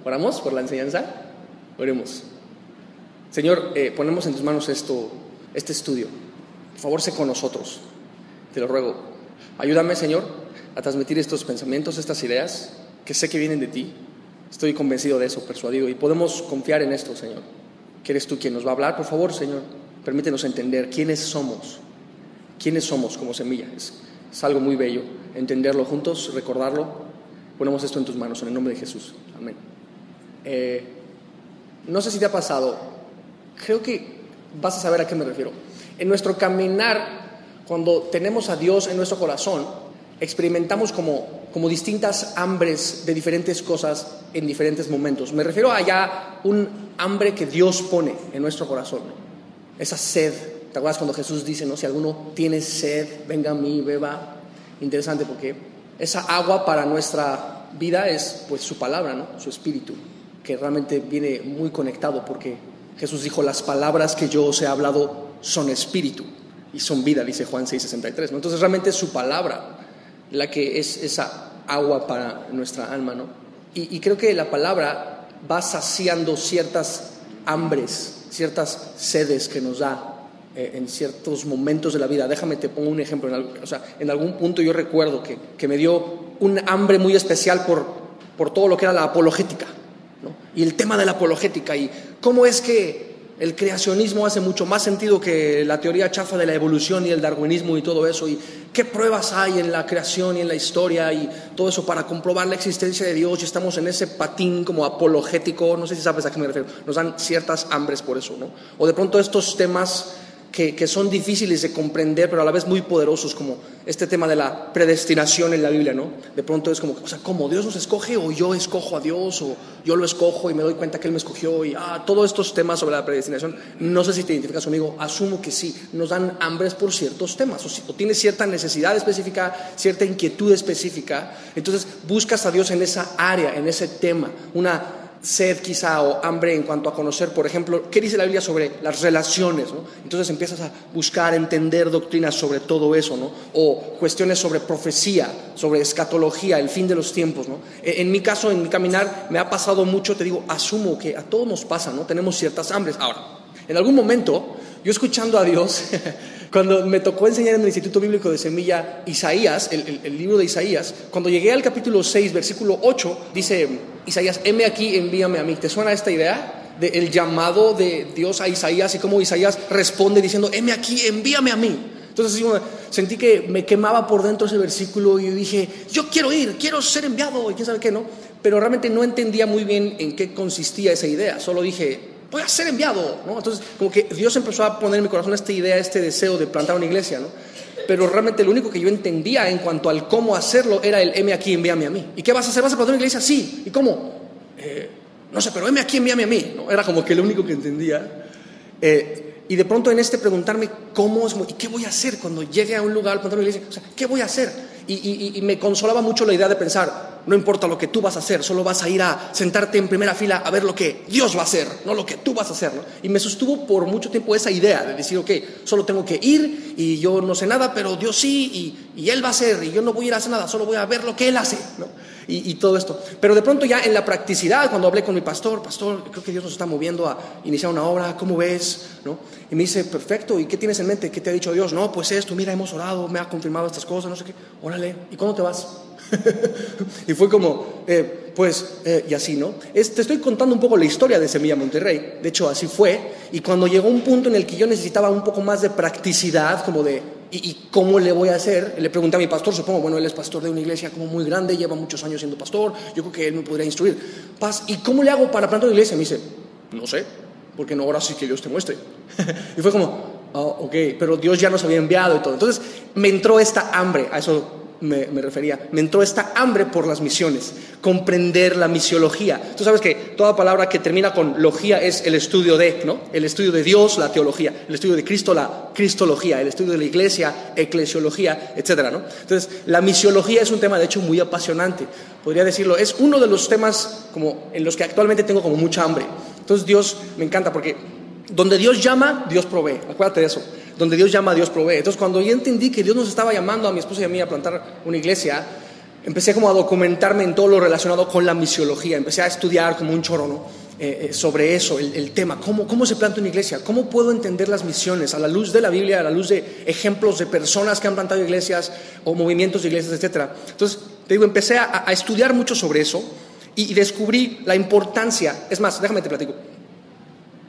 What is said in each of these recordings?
¿Oramos por la enseñanza? Oremos. Señor, ponemos en tus manos este estudio. Por favor, sé con nosotros. Te lo ruego. Ayúdame, Señor, a transmitir estos pensamientos, estas ideas, que sé que vienen de ti. Estoy convencido de eso, persuadido. Y podemos confiar en esto, Señor. Que eres tú quien nos va a hablar. Por favor, Señor, permítenos entender quiénes somos. ¿Quiénes somos como Semilla? Es algo muy bello. Entenderlo juntos, recordarlo. Ponemos esto en tus manos, en el nombre de Jesús. Amén. No sé si te ha pasado. Creo que vas a saber a qué me refiero. En nuestro caminar, cuando tenemos a Dios en nuestro corazón, experimentamos como distintas hambres de diferentes cosas en diferentes momentos. Me refiero a ya un hambre que Dios pone en nuestro corazón, ¿no? Esa sed. ¿Te acuerdas cuando Jesús dice, ¿no? Si alguno tiene sed, venga a mí, beba? Interesante, porque esa agua para nuestra vida es pues su palabra, ¿no? Su espíritu, que realmente viene muy conectado, porque Jesús dijo, las palabras que yo os he hablado son espíritu y son vida, dice Juan 6:63, ¿no? Entonces realmente es su palabra la que es esa agua para nuestra alma, ¿no? Y creo que la palabra va saciando ciertas hambres, ciertas sedes que nos da en ciertos momentos de la vida. Déjame te pongo un ejemplo. En algún punto yo recuerdo que me dio un hambre muy especial por todo lo que era la apologética, ¿no? Y el tema de la apologética y cómo es que el creacionismo hace mucho más sentido que la teoría chafa de la evolución y el darwinismo y todo eso, y qué pruebas hay en la creación y en la historia y todo eso para comprobar la existencia de Dios, y estamos en ese patín como apologético. No sé si sabes a qué me refiero. Nos dan ciertas hambres por eso, ¿no? O de pronto estos temas que son difíciles de comprender, pero a la vez muy poderosos, como este tema de la predestinación en la Biblia, ¿no? De pronto es como, o sea, ¿cómo Dios nos escoge o yo escojo a Dios o yo lo escojo y me doy cuenta que Él me escogió? Y todos estos temas sobre la predestinación, no sé si te identificas conmigo, asumo que sí, nos dan hambres por ciertos temas, o tienes cierta necesidad específica, cierta inquietud específica, entonces buscas a Dios en esa área, en ese tema, una sed quizá o hambre en cuanto a conocer, por ejemplo, ¿qué dice la Biblia sobre las relaciones, ¿no? Entonces empiezas a buscar, entender doctrinas sobre todo eso, ¿no? O cuestiones sobre profecía, sobre escatología, el fin de los tiempos, ¿no? En mi caso, en mi caminar, me ha pasado mucho, te digo, asumo que a todos nos pasa, ¿no? Tenemos ciertas hambres. Ahora, en algún momento, yo escuchando a Dios, cuando me tocó enseñar en el Instituto Bíblico de Semilla Isaías, el libro de Isaías, cuando llegué al capítulo 6, versículo 8, dice Isaías, heme aquí, envíame a mí. ¿Te suena esta idea del llamado de Dios a Isaías y cómo Isaías responde diciendo, heme aquí, envíame a mí? Entonces sentí que me quemaba por dentro ese versículo y yo dije, yo quiero ir, quiero ser enviado y quién sabe qué, ¿no? Pero realmente no entendía muy bien en qué consistía esa idea, solo dije, voy a ser enviado, ¿no? Entonces como que Dios empezó a poner en mi corazón esta idea, este deseo de plantar una iglesia, ¿no? Pero realmente lo único que yo entendía en cuanto al cómo hacerlo era el heme aquí, envíame a mí. ¿Y qué vas a hacer? ¿Vas a plantar una iglesia? Sí. ¿Y cómo? No sé, pero heme aquí, envíame a mí, ¿no? Era como que lo único que entendía. Y de pronto en preguntarme cómo es, y qué voy a hacer cuando llegue a un lugar, plantar una iglesia, o sea, ¿qué voy a hacer? Y me consolaba mucho la idea de pensar, no importa lo que tú vas a hacer, solo vas a ir a sentarte en primera fila a ver lo que Dios va a hacer, no lo que tú vas a hacer, ¿no? Y me sostuvo por mucho tiempo esa idea de decir, ok, solo tengo que ir y yo no sé nada, pero Dios sí, y Él va a hacer, y yo no voy a ir a hacer nada, solo voy a ver lo que Él hace, ¿no? Y todo esto. Pero de pronto ya en la practicidad, cuando hablé con mi pastor, creo que Dios nos está moviendo a iniciar una obra, ¿cómo ves? ¿No? Y me dice, perfecto, ¿y qué tienes en mente? ¿Qué te ha dicho Dios? No, pues esto, mira, hemos orado, me ha confirmado estas cosas, no sé qué. Órale, ¿y cuándo te vas? Y fue como, y así, ¿no? Te estoy contando un poco la historia de Semilla Monterrey. De hecho, así fue. Y cuando llegó un punto en el que yo necesitaba un poco más de practicidad, como de, ¿y cómo le voy a hacer? Le pregunté a mi pastor, supongo, bueno, él es pastor de una iglesia como muy grande, lleva muchos años siendo pastor, yo creo que él me podría instruir. ¿Y cómo le hago para plantar una iglesia? Me dice, no sé, porque no, ahora sí que Dios te muestre. Y fue como, ok, pero Dios ya nos había enviado y todo. Entonces me entró esta hambre, a eso me refería, me entró esta hambre por las misiones, comprender la misiología. Tú sabes que toda palabra que termina con logía es el estudio de, ¿no? El estudio de Dios, la teología, el estudio de Cristo, la cristología, el estudio de la iglesia, eclesiología, etcétera, ¿no? Entonces, la misiología es un tema de hecho muy apasionante, podría decirlo, es uno de los temas como en los que actualmente tengo como mucha hambre. Entonces, Dios me encanta porque donde Dios llama, Dios provee, acuérdate de eso. Donde Dios llama, Dios provee. Entonces, cuando yo entendí que Dios nos estaba llamando a mi esposa y a mí a plantar una iglesia, empecé como a documentarme en todo lo relacionado con la misiología. Empecé a estudiar como un choro, ¿no? Sobre eso, el tema, cómo se planta una iglesia, cómo puedo entender las misiones a la luz de la Biblia, a la luz de ejemplos de personas que han plantado iglesias o movimientos de iglesias, etc. Entonces, te digo, empecé a estudiar mucho sobre eso y descubrí la importancia. Es más, déjame te platico.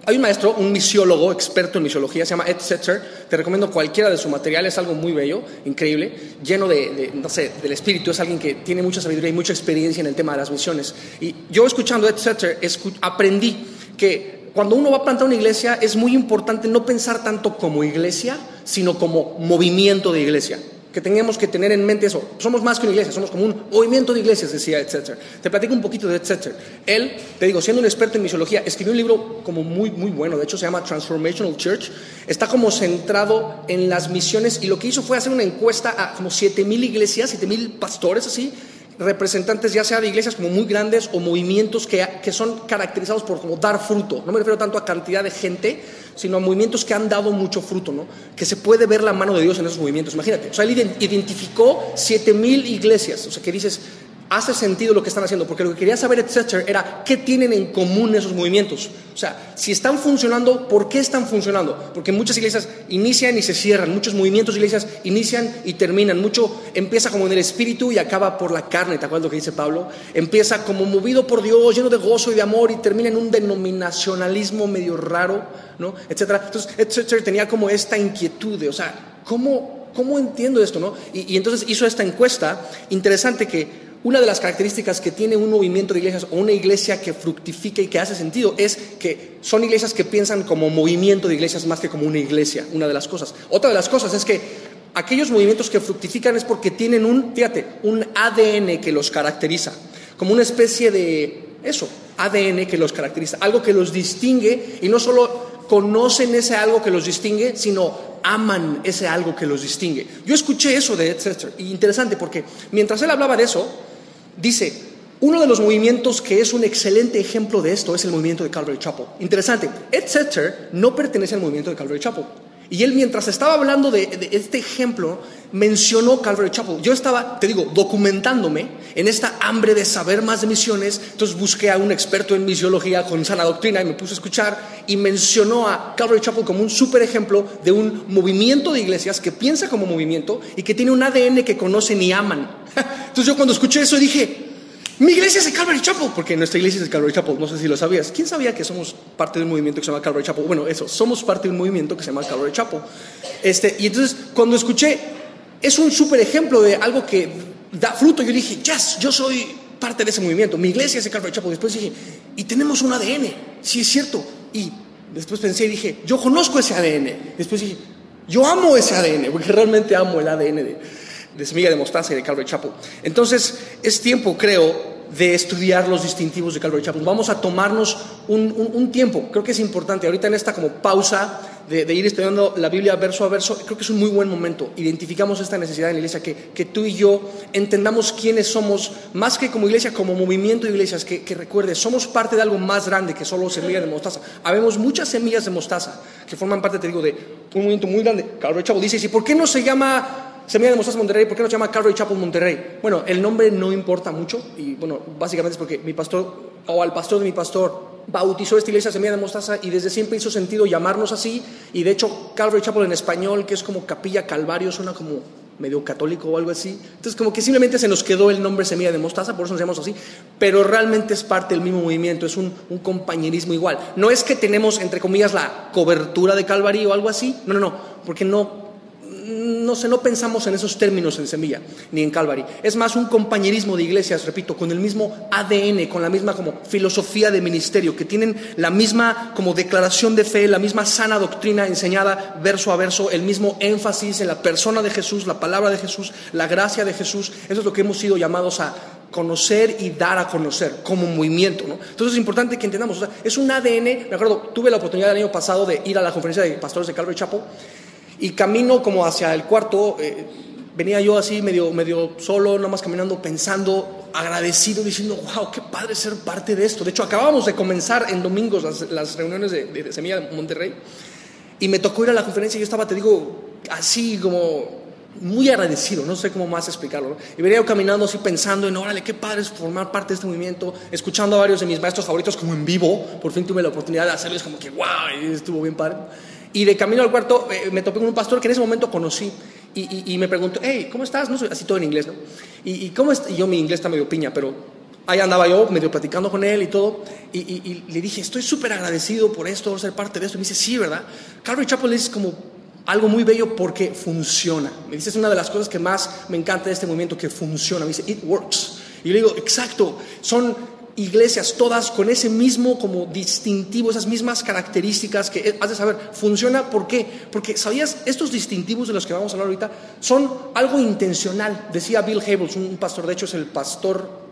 Hay un maestro, un misiólogo, experto en misiología, se llama Ed Setzer. Te recomiendo cualquiera de su material, es algo muy bello, increíble, lleno no sé, del espíritu. Es alguien que tiene mucha sabiduría y mucha experiencia en el tema de las misiones. Y yo escuchando a Ed Setzer, aprendí que cuando uno va a plantar una iglesia es muy importante no pensar tanto como iglesia, sino como movimiento de iglesia. Que tengamos que tener en mente eso. Somos más que una iglesia, somos como un movimiento de iglesias, decía Ed Setzer. Te platico un poquito de Ed Setzer. Él, te digo, siendo un experto en misiología, escribió un libro como muy, muy bueno. De hecho, se llama Transformational Church. Está como centrado en las misiones y lo que hizo fue hacer una encuesta a como 7,000 iglesias, 7,000 pastores así, representantes ya sea de iglesias como muy grandes o movimientos que son caracterizados por como dar fruto. No me refiero tanto a cantidad de gente, sino a movimientos que han dado mucho fruto, ¿no? Que se puede ver la mano de Dios en esos movimientos. Imagínate, o sea, él identificó 7,000 iglesias, o sea, que dices, hace sentido lo que están haciendo, porque lo que quería saber Ed Setzer era qué tienen en común esos movimientos. O sea, si están funcionando, ¿por qué están funcionando? Porque muchas iglesias inician y se cierran, muchos movimientos de iglesias inician y terminan, mucho empieza como en el espíritu y acaba por la carne. ¿Te acuerdas lo que dice Pablo? Empieza como movido por Dios, lleno de gozo y de amor, y termina en un denominacionalismo medio raro, ¿no? Etcétera. Entonces Ed Setzer tenía como esta inquietud de, o sea, ¿cómo entiendo esto, no? Y entonces hizo esta encuesta interesante que una de las características que tiene un movimiento de iglesias o una iglesia que fructifica y que hace sentido es que son iglesias que piensan como movimiento de iglesias más que como una iglesia, una de las cosas. Otra de las cosas es que aquellos movimientos que fructifican es porque tienen un ADN que los caracteriza, como una especie de ADN que los caracteriza, algo que los distingue, y no solo conocen ese algo que los distingue, sino aman ese algo que los distingue. Yo escuché eso de Ed Setzer, y interesante porque mientras él hablaba de eso, dice, uno de los movimientos que es un excelente ejemplo de esto es el movimiento de Calvary Chapel. Interesante, Ed Setzer no pertenece al movimiento de Calvary Chapel. Y él, mientras estaba hablando de este ejemplo, mencionó Calvary Chapel. Yo estaba, te digo, documentándome en esta hambre de saber más de misiones. Entonces busqué a un experto en misiología con sana doctrina y me puse a escuchar, y mencionó a Calvary Chapel como un súper ejemplo de un movimiento de iglesias que piensa como movimiento y que tiene un ADN que conocen y aman. Entonces yo cuando escuché eso dije, mi iglesia es de Calvary Chapel, porque nuestra iglesia es de Calvary Chapel. No sé si lo sabías. ¿Quién sabía que somos parte de un movimiento que se llama Calvary Chapel? Bueno, somos parte de un movimiento que se llama Calvary Chapel. Y entonces, cuando escuché, es un súper ejemplo de algo que da fruto. Yo dije, yes, yo soy parte de ese movimiento. Mi iglesia es de Calvary Chapel. Después dije, y tenemos un ADN. Sí, es cierto. Y después pensé y dije, yo conozco ese ADN. Después dije, yo amo ese ADN, porque realmente amo el ADN de Semilla de Mostaza y de Calvary Chapel. Entonces es tiempo, creo, de estudiar los distintivos de Calvary Chapel. Vamos a tomarnos un tiempo, creo que es importante ahorita en esta como pausa de ir estudiando la Biblia verso a verso. Creo que es un muy buen momento. Identificamos esta necesidad en la iglesia, que tú y yo entendamos quiénes somos, más que como iglesia, como movimiento de iglesias, que recuerde, somos parte de algo más grande que solo semilla de mostaza. Habemos muchas semillas de mostaza que forman parte, te digo, de un movimiento muy grande. Calvary Chapel dice, ¿y por qué no se llama Semilla de Mostaza Monterrey? ¿Por qué no se llama Calvary Chapel Monterrey? Bueno, el nombre no importa mucho, y bueno, básicamente es porque mi pastor, o al pastor de mi pastor, bautizó esta iglesia Semilla de Mostaza, y desde siempre hizo sentido llamarnos así. Y de hecho Calvary Chapel en español, que es como Capilla Calvario, suena como medio católico o algo así. Entonces como que simplemente se nos quedó el nombre Semilla de Mostaza, por eso nos llamamos así, pero realmente es parte del mismo movimiento, es un compañerismo igual. No es que tenemos, entre comillas, la cobertura de Calvary o algo así, no, porque no pensamos en esos términos en Semilla ni en Calvary. Es más un compañerismo de iglesias, repito, con el mismo ADN, con la misma como filosofía de ministerio, que tienen la misma como declaración de fe, la misma sana doctrina enseñada verso a verso, el mismo énfasis en la persona de Jesús, la palabra de Jesús, la gracia de Jesús. Eso es lo que hemos sido llamados a conocer y dar a conocer como movimiento, ¿no? Entonces es importante que entendamos, o sea, es un ADN. Me acuerdo, tuve la oportunidad el año pasado de ir a la conferencia de pastores de Calvary Chapel, y camino como hacia el cuarto, venía yo así medio solo, nada más caminando, pensando, agradecido, diciendo, wow, qué padre ser parte de esto. De hecho, acabábamos de comenzar en domingos las reuniones de Semilla de Monterrey, y me tocó ir a la conferencia. Y yo estaba, te digo, así como muy agradecido, no sé cómo más explicarlo, ¿no? Y venía yo caminando así pensando en, órale, qué padre es formar parte de este movimiento, escuchando a varios de mis maestros favoritos como en vivo, por fin tuve la oportunidad de hacerlo, es como que wow, y estuvo bien padre. Y de camino al cuarto me topé con un pastor que en ese momento conocí y me preguntó, hey, ¿cómo estás? No sé, así todo en inglés, ¿no? Y ¿cómo estás? Y yo mi inglés está medio piña, pero ahí andaba yo medio platicando con él y todo, y le dije, estoy súper agradecido por esto, por ser parte de esto. Y me dice, sí, ¿verdad? Calvary Chapel es como algo muy bello porque funciona. Me dice, es una de las cosas que más me encanta de este movimiento, que funciona. Me dice, it works. Y yo le digo, exacto, son iglesias todas con ese mismo como distintivo, esas mismas características que has de saber, funciona. ¿Por qué? Porque, ¿sabías? Estos distintivos de los que vamos a hablar ahorita son algo intencional. Decía Bill Hybels, un pastor, de hecho es el pastor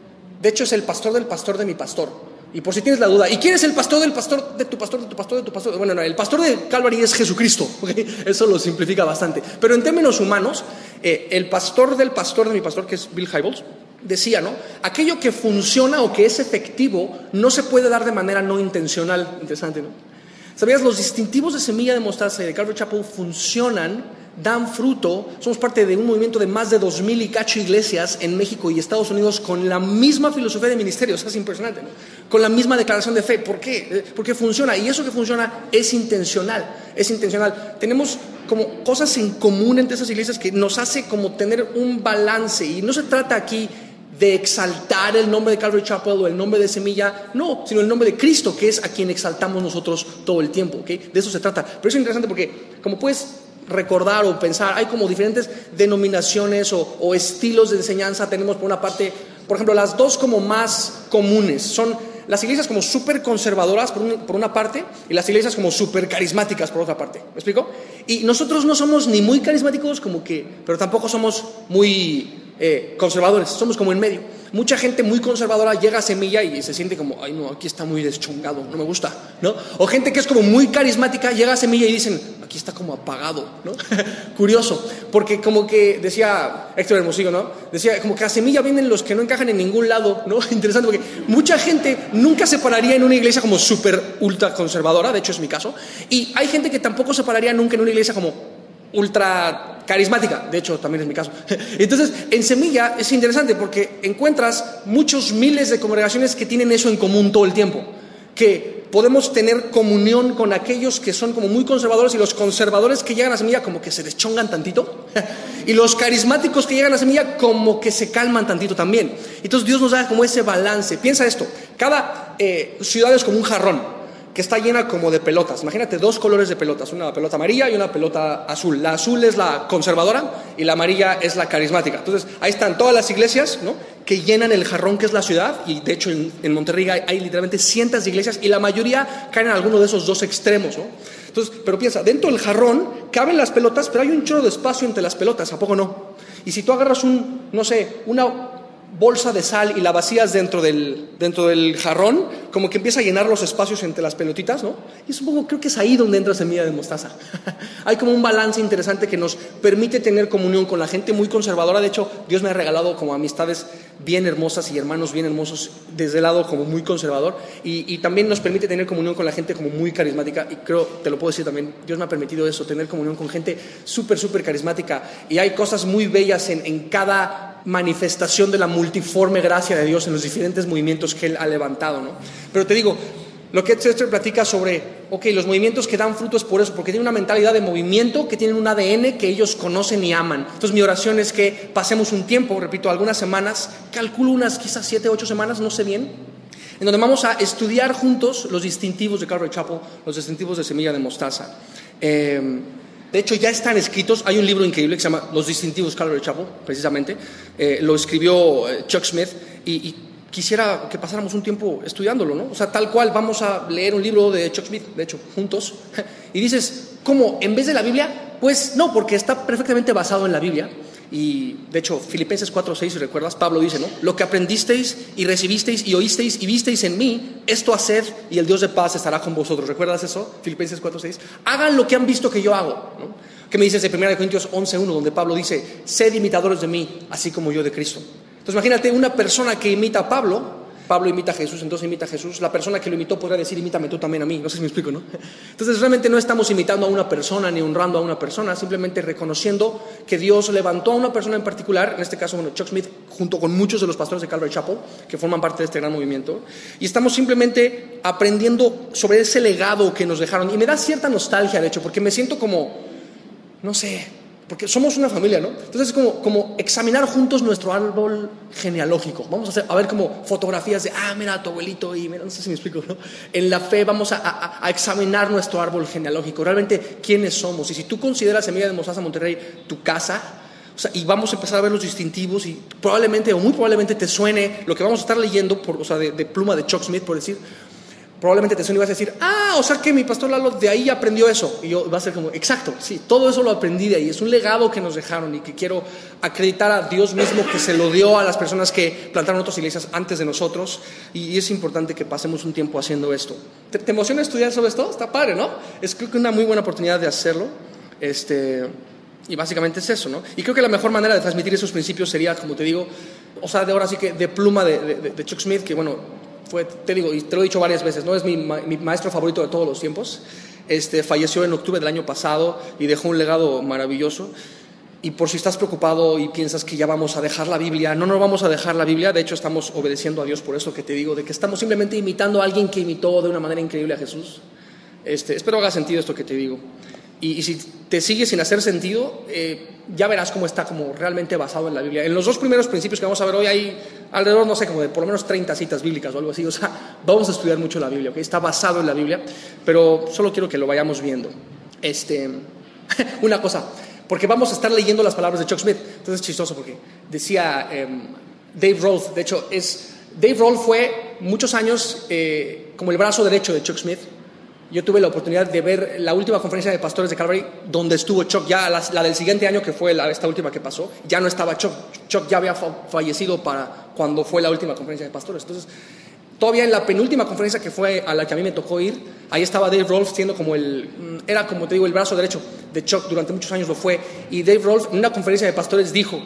del pastor de mi pastor. Y por si tienes la duda, ¿y quién es el pastor del pastor de tu pastor, de tu pastor, de tu pastor? Bueno, no, el pastor de Calvary es Jesucristo, ¿okay? Eso lo simplifica bastante. Pero en términos humanos, el pastor del pastor de mi pastor, que es Bill Hybels, decía, ¿no? Aquello que funciona o que es efectivo no se puede dar de manera no intencional. Interesante, ¿no? ¿Sabías? Los distintivos de Semilla de Mostaza y de Calvary Chapel funcionan, dan fruto. Somos parte de un movimiento de más de 2,000 y cacho iglesias en México y Estados Unidos con la misma filosofía de ministerio. O sea, es impresionante, ¿no? Con la misma declaración de fe. ¿Por qué? Porque funciona, y eso que funciona es intencional. Es intencional. Tenemos como cosas en común entre esas iglesias que nos hace como tener un balance, y no se trata aquí de exaltar el nombre de Calvary Chapel o el nombre de Semilla, no, sino el nombre de Cristo, que es a quien exaltamos nosotros todo el tiempo, ¿okay? De eso se trata. Pero es interesante porque, como puedes recordar o pensar, hay como diferentes denominaciones o estilos de enseñanza. Tenemos por una parte, por ejemplo, las dos como más comunes son las iglesias como súper conservadoras por una parte, y las iglesias como súper carismáticas por otra parte. ¿Me explico? Y nosotros no somos ni muy carismáticos pero tampoco somos muy conservadores, somos como en medio. Mucha gente muy conservadora llega a Semilla y se siente como, ay no, aquí está muy deschongado, no me gusta, ¿no? O gente que es como muy carismática llega a Semilla y dicen, aquí está como apagado, ¿no? Curioso, porque como que decía Héctor Hermosillo, ¿no? Decía como que a Semilla vienen los que no encajan en ningún lado, ¿no? Interesante, porque mucha gente nunca se pararía en una iglesia como súper ultra conservadora, de hecho es mi caso, y hay gente que tampoco se pararía nunca en una iglesia como ultra carismática, de hecho también es mi caso. Entonces, en Semilla es interesante porque encuentras muchos miles de congregaciones que tienen eso en común todo el tiempo, que podemos tener comunión con aquellos que son como muy conservadores, y los conservadores que llegan a Semilla como que se deschongan tantito, y los carismáticos que llegan a Semilla como que se calman tantito también. Entonces Dios nos da como ese balance. Piensa esto, cada ciudad es como un jarrón que está llena como de pelotas. Imagínate dos colores de pelotas, una pelota amarilla y una pelota azul. La azul es la conservadora y la amarilla es la carismática. Entonces ahí están todas las iglesias, ¿no?, que llenan el jarrón que es la ciudad, y de hecho en Monterrey hay literalmente cientos de iglesias, y la mayoría caen en alguno de esos dos extremos, ¿no? Entonces, pero piensa, dentro del jarrón caben las pelotas, pero hay un chorro de espacio entre las pelotas, ¿a poco no? Y si tú agarras una bolsa de sal y la vacías dentro del jarrón, como que empieza a llenar los espacios entre las pelotitas, ¿no? Y supongo, creo que es ahí donde entra Semilla de Mostaza. Hay como un balance interesante que nos permite tener comunión con la gente muy conservadora. De hecho, Dios me ha regalado como amistades bien hermosas y hermanos bien hermosos desde el lado como muy conservador, y también nos permite tener comunión con la gente como muy carismática. Y creo, te lo puedo decir también, Dios me ha permitido eso, tener comunión con gente súper, súper carismática, y hay cosas muy bellas en cada manifestación de la multiforme gracia de Dios en los diferentes movimientos que Él ha levantado, ¿no? Pero te digo, lo que Chester platica sobre, los movimientos que dan fruto es por eso, porque tienen una mentalidad de movimiento, que tienen un ADN que ellos conocen y aman. Entonces mi oración es que pasemos un tiempo, repito, algunas semanas, calculo unas quizás 7, 8 semanas, no sé bien, en donde vamos a estudiar juntos los distintivos de Calvary Chapel, los distintivos de Semilla de Mostaza. De hecho, ya están escritos. Hay un libro increíble que se llama Los distintivos Calvary Chapel, precisamente. Lo escribió Chuck Smith, y quisiera que pasáramos un tiempo estudiándolo, ¿no? O sea, tal cual vamos a leer un libro de Chuck Smith, de hecho, juntos. Y dices, ¿cómo? ¿En vez de la Biblia? Pues no, porque está perfectamente basado en la Biblia. Y de hecho, Filipenses 4:6, si recuerdas, Pablo dice, ¿no? Lo que aprendisteis y recibisteis y oísteis y visteis en mí, esto haced, y el Dios de paz estará con vosotros. ¿Recuerdas eso? Filipenses 4:6. Hagan lo que han visto que yo hago, ¿no? ¿Qué me dices de 1 Corintios 11:1, donde Pablo dice, sed imitadores de mí, así como yo de Cristo? Entonces imagínate una persona que imita a Pablo, Pablo imita a Jesús, entonces imita a Jesús. La persona que lo imitó podría decir, imítame tú también a mí. No sé si me explico, ¿no? Entonces realmente no estamos imitando a una persona ni honrando a una persona, simplemente reconociendo que Dios levantó a una persona en particular, en este caso, Chuck Smith, junto con muchos de los pastores de Calvary Chapel, que forman parte de este gran movimiento, y estamos simplemente aprendiendo sobre ese legado que nos dejaron. Y me da cierta nostalgia, de hecho, porque me siento como, no sé, porque somos una familia, ¿no? Entonces es como examinar juntos nuestro árbol genealógico. Vamos a ver como fotografías de, mira, tu abuelito, y mira, no sé si me explico, ¿no? En la fe vamos a examinar nuestro árbol genealógico, realmente quiénes somos. Y si tú consideras Semilla de Mostaza Monterrey tu casa, o sea, y vamos a empezar a ver los distintivos, y probablemente o muy probablemente te suene lo que vamos a estar leyendo, de pluma de Chuck Smith, por decir. Probablemente te suene y vas a decir, o sea que mi pastor Lalo de ahí aprendió eso. Y yo va a ser como, exacto, sí, todo eso lo aprendí de ahí. Es un legado que nos dejaron y que quiero acreditar a Dios mismo que se lo dio a las personas que plantaron otras iglesias antes de nosotros. Y es importante que pasemos un tiempo haciendo esto. ¿Te emociona estudiar sobre esto? Está padre, ¿no? Es creo que una muy buena oportunidad de hacerlo. Y básicamente es eso, ¿no? Y creo que la mejor manera de transmitir esos principios sería, como te digo, o sea, de ahora sí que de pluma de Chuck Smith, que bueno, te digo, y te lo he dicho varias veces, ¿no? Es mi maestro favorito de todos los tiempos. Falleció en octubre del año pasado y dejó un legado maravilloso. Y por si estás preocupado y piensas que ya vamos a dejar la Biblia, no vamos a dejar la Biblia. De hecho, estamos obedeciendo a Dios por eso que te digo, de que estamos simplemente imitando a alguien que imitó de una manera increíble a Jesús. Espero haga sentido esto que te digo. Y si te sigue sin hacer sentido, ya verás cómo está como realmente basado en la Biblia. En los dos primeros principios que vamos a ver hoy hay alrededor, no sé, como de por lo menos 30 citas bíblicas o algo así. O sea, vamos a estudiar mucho la Biblia, ¿ok? Está basado en la Biblia, pero solo quiero que lo vayamos viendo. Una cosa, porque vamos a estar leyendo las palabras de Chuck Smith. Entonces es chistoso porque decía Dave Roth, de hecho, Dave Roth fue muchos años como el brazo derecho de Chuck Smith. Yo tuve la oportunidad de ver la última conferencia de pastores de Calvary donde estuvo Chuck, ya la del siguiente año que fue esta última que pasó, ya no estaba Chuck. Chuck ya había fallecido para cuando fue la última conferencia de pastores. Entonces, todavía en la penúltima conferencia que fue a la que a mí me tocó ir, ahí estaba Dave Rolfe siendo era como te digo el brazo derecho de Chuck, durante muchos años lo fue. Y Dave Rolfe en una conferencia de pastores dijo,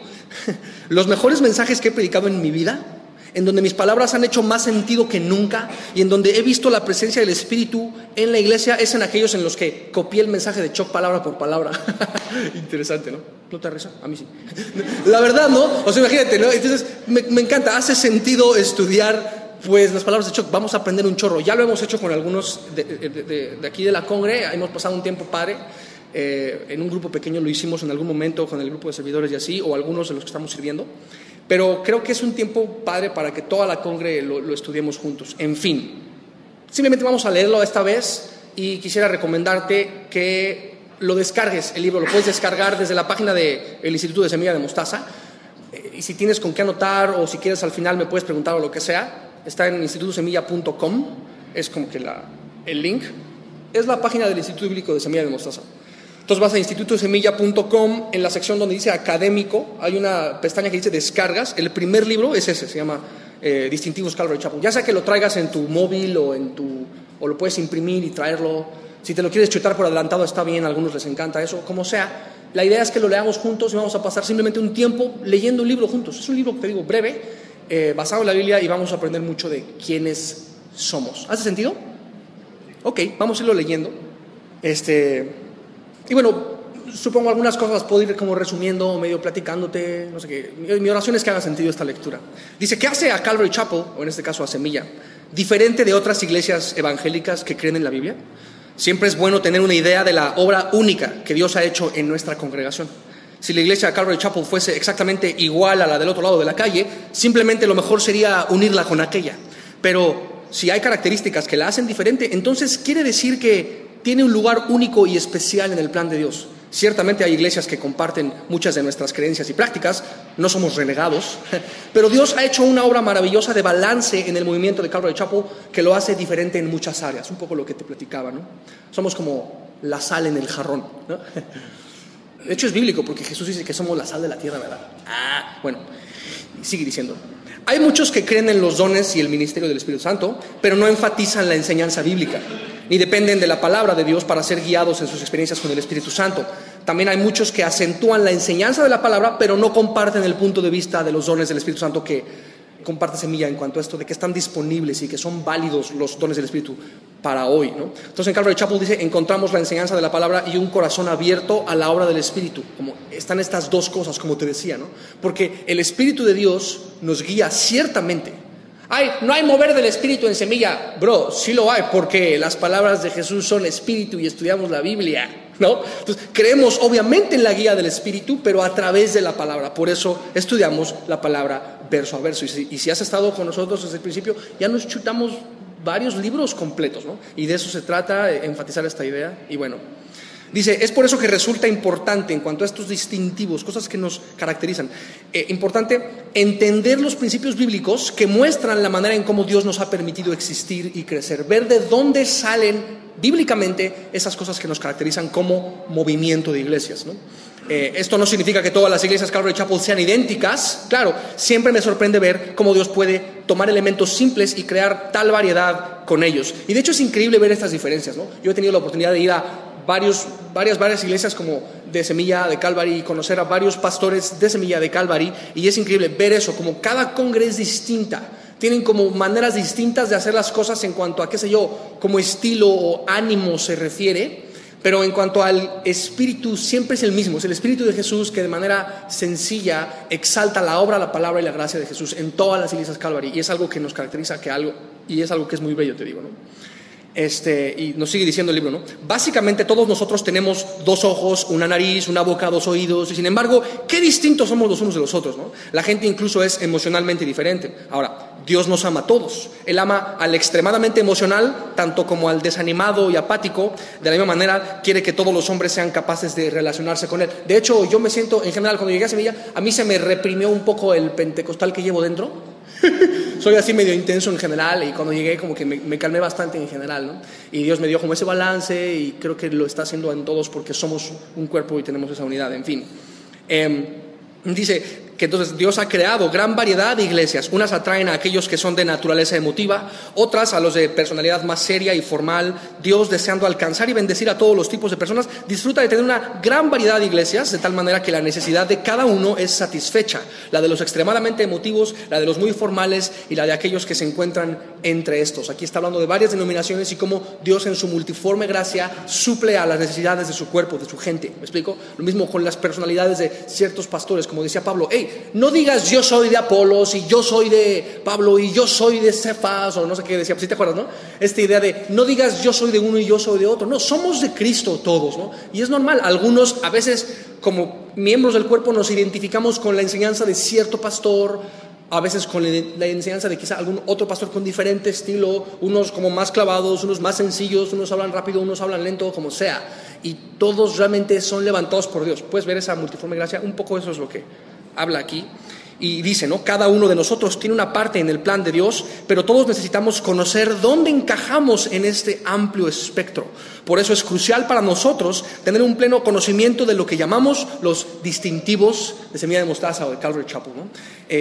los mejores mensajes que he predicado en mi vida, en donde mis palabras han hecho más sentido que nunca y en donde he visto la presencia del Espíritu en la iglesia, es en aquellos en los que copié el mensaje de Chuck palabra por palabra. Interesante, ¿no? ¿No te risa? A mí sí. La verdad, ¿no? O sea, imagínate, ¿no? Entonces, me encanta, hace sentido estudiar pues las palabras de Chuck. Vamos a aprender un chorro. Ya lo hemos hecho con algunos de aquí de la Congre, hemos pasado un tiempo padre. En un grupo pequeño lo hicimos en algún momento con el grupo de servidores y así, o algunos de los que estamos sirviendo. Pero creo que es un tiempo padre para que toda la congre lo estudiemos juntos. En fin, simplemente vamos a leerlo esta vez y quisiera recomendarte que lo descargues, el libro. Lo puedes descargar desde la página del Instituto de Semilla de Mostaza. Y si tienes con qué anotar o si quieres al final me puedes preguntar o lo que sea, está en institutosemilla.com, es como que el link. Es la página del Instituto Bíblico de Semilla de Mostaza. Entonces vas a institutosemilla.com, en la sección donde dice académico, hay una pestaña que dice descargas. El primer libro es ese, se llama Distintivos Calvary Chapel. Ya sea que lo traigas en tu móvil o lo puedes imprimir y traerlo. Si te lo quieres chutar por adelantado está bien, a algunos les encanta eso, como sea. La idea es que lo leamos juntos y vamos a pasar simplemente un tiempo leyendo un libro juntos. Es un libro, te digo, breve, basado en la Biblia, y vamos a aprender mucho de quiénes somos. ¿Hace sentido? Ok, vamos a irlo leyendo. Y bueno, supongo algunas cosas las puedo ir como resumiendo, medio platicándote, no sé qué. Mi oración es que haga sentido esta lectura. Dice, ¿qué hace a Calvary Chapel, o en este caso a Semilla, diferente de otras iglesias evangélicas que creen en la Biblia? Siempre es bueno tener una idea de la obra única que Dios ha hecho en nuestra congregación. Si la iglesia de Calvary Chapel fuese exactamente igual a la del otro lado de la calle, simplemente lo mejor sería unirla con aquella. Pero si hay características que la hacen diferente, entonces quiere decir que tiene un lugar único y especial en el plan de Dios. Ciertamente hay iglesias que comparten muchas de nuestras creencias y prácticas, no somos renegados, pero Dios ha hecho una obra maravillosa de balance en el movimiento de Calvary Chapel que lo hace diferente en muchas áreas, un poco lo que te platicaba, ¿no? Somos como la sal en el jarrón, ¿no? De hecho es bíblico porque Jesús dice que somos la sal de la tierra, ¿verdad? Bueno, sigue diciendo. Hay muchos que creen en los dones y el ministerio del Espíritu Santo, pero no enfatizan la enseñanza bíblica, ni dependen de la palabra de Dios para ser guiados en sus experiencias con el Espíritu Santo. También hay muchos que acentúan la enseñanza de la palabra, pero no comparten el punto de vista de los dones del Espíritu Santo que comparte Semilla en cuanto a esto de que están disponibles y que son válidos los dones del Espíritu para hoy, ¿no? Entonces en Calvary Chapel dice, encontramos la enseñanza de la palabra y un corazón abierto a la obra del Espíritu. Como están estas dos cosas, como te decía, ¿no? Porque el Espíritu de Dios nos guía ciertamente. No hay mover del Espíritu en Semilla. Bro, sí lo hay, porque las palabras de Jesús son Espíritu y estudiamos la Biblia, ¿no? Entonces creemos obviamente en la guía del Espíritu, pero a través de la palabra. Por eso estudiamos la palabra verso a verso. Y si has estado con nosotros desde el principio, ya nos chutamos varios libros completos, ¿no? Y de eso se trata, enfatizar esta idea. Y bueno, dice, es por eso que resulta importante en cuanto a estos distintivos, cosas que nos caracterizan, importante entender los principios bíblicos que muestran la manera en cómo Dios nos ha permitido existir y crecer, ver de dónde salen bíblicamente esas cosas que nos caracterizan como movimiento de iglesias, ¿no? Esto no significa que todas las iglesias Calvary Chapel sean idénticas. Claro, siempre me sorprende ver cómo Dios puede tomar elementos simples y crear tal variedad con ellos. Y de hecho es increíble ver estas diferencias, ¿no? Yo he tenido la oportunidad de ir a varias iglesias como de Semilla, de Calvary, y conocer a varios pastores de Semilla, de Calvary, y es increíble ver eso, como cada congre es distinta. Tienen como maneras distintas de hacer las cosas en cuanto a, qué sé yo, como estilo o ánimo se refiere, pero en cuanto al espíritu siempre es el mismo. Es el Espíritu de Jesús que de manera sencilla exalta la obra, la palabra y la gracia de Jesús en todas las iglesias Calvary, y es algo que nos caracteriza, y es algo que es muy bello, te digo, ¿no? Y nos sigue diciendo el libro, ¿no? Básicamente todos nosotros tenemos dos ojos, una nariz, una boca, dos oídos, y sin embargo, qué distintos somos los unos de los otros, ¿no? La gente incluso es emocionalmente diferente. Ahora, Dios nos ama a todos. Él ama al extremadamente emocional, tanto como al desanimado y apático. De la misma manera, quiere que todos los hombres sean capaces de relacionarse con Él. De hecho, yo me siento, en general, cuando llegué a Semilla, a mí se me reprimió un poco el pentecostal que llevo dentro. Soy así medio intenso en general, y cuando llegué como que me calmé bastante en general, ¿no? Y Dios me dio como ese balance, y creo que lo está haciendo en todos porque somos un cuerpo y tenemos esa unidad, en fin. Dice que entonces Dios ha creado gran variedad de iglesias. Unas atraen a aquellos que son de naturaleza emotiva, otras a los de personalidad más seria y formal. Dios, deseando alcanzar y bendecir a todos los tipos de personas, disfruta de tener una gran variedad de iglesias, de tal manera que la necesidad de cada uno es satisfecha, la de los extremadamente emotivos, la de los muy formales y la de aquellos que se encuentran entre estos. Aquí está hablando de varias denominaciones y cómo Dios en su multiforme gracia suple a las necesidades de su cuerpo, de su gente. ¿Me explico? Lo mismo con las personalidades de ciertos pastores, como decía Pablo. No digas yo soy de Apolos y yo soy de Pablo y yo soy de Cefas, o no sé qué decía, pues sí te acuerdas, ¿no? Esta idea de no digas yo soy de uno y yo soy de otro. No, somos de Cristo todos, ¿no? Y es normal, algunos a veces como miembros del cuerpo nos identificamos con la enseñanza de cierto pastor, a veces con la enseñanza de quizá algún otro pastor con diferente estilo, unos como más clavados, unos más sencillos, unos hablan rápido, unos hablan lento, como sea, y todos realmente son levantados por Dios. Puedes ver esa multiforme gracia, un poco eso es lo que habla aquí. Y dice, ¿no? Cada uno de nosotros tiene una parte en el plan de Dios, pero todos necesitamos conocer dónde encajamos en este amplio espectro. Por eso es crucial para nosotros tener un pleno conocimiento de lo que llamamos los distintivos de Semilla de Mostaza o de Calvary Chapel, ¿no?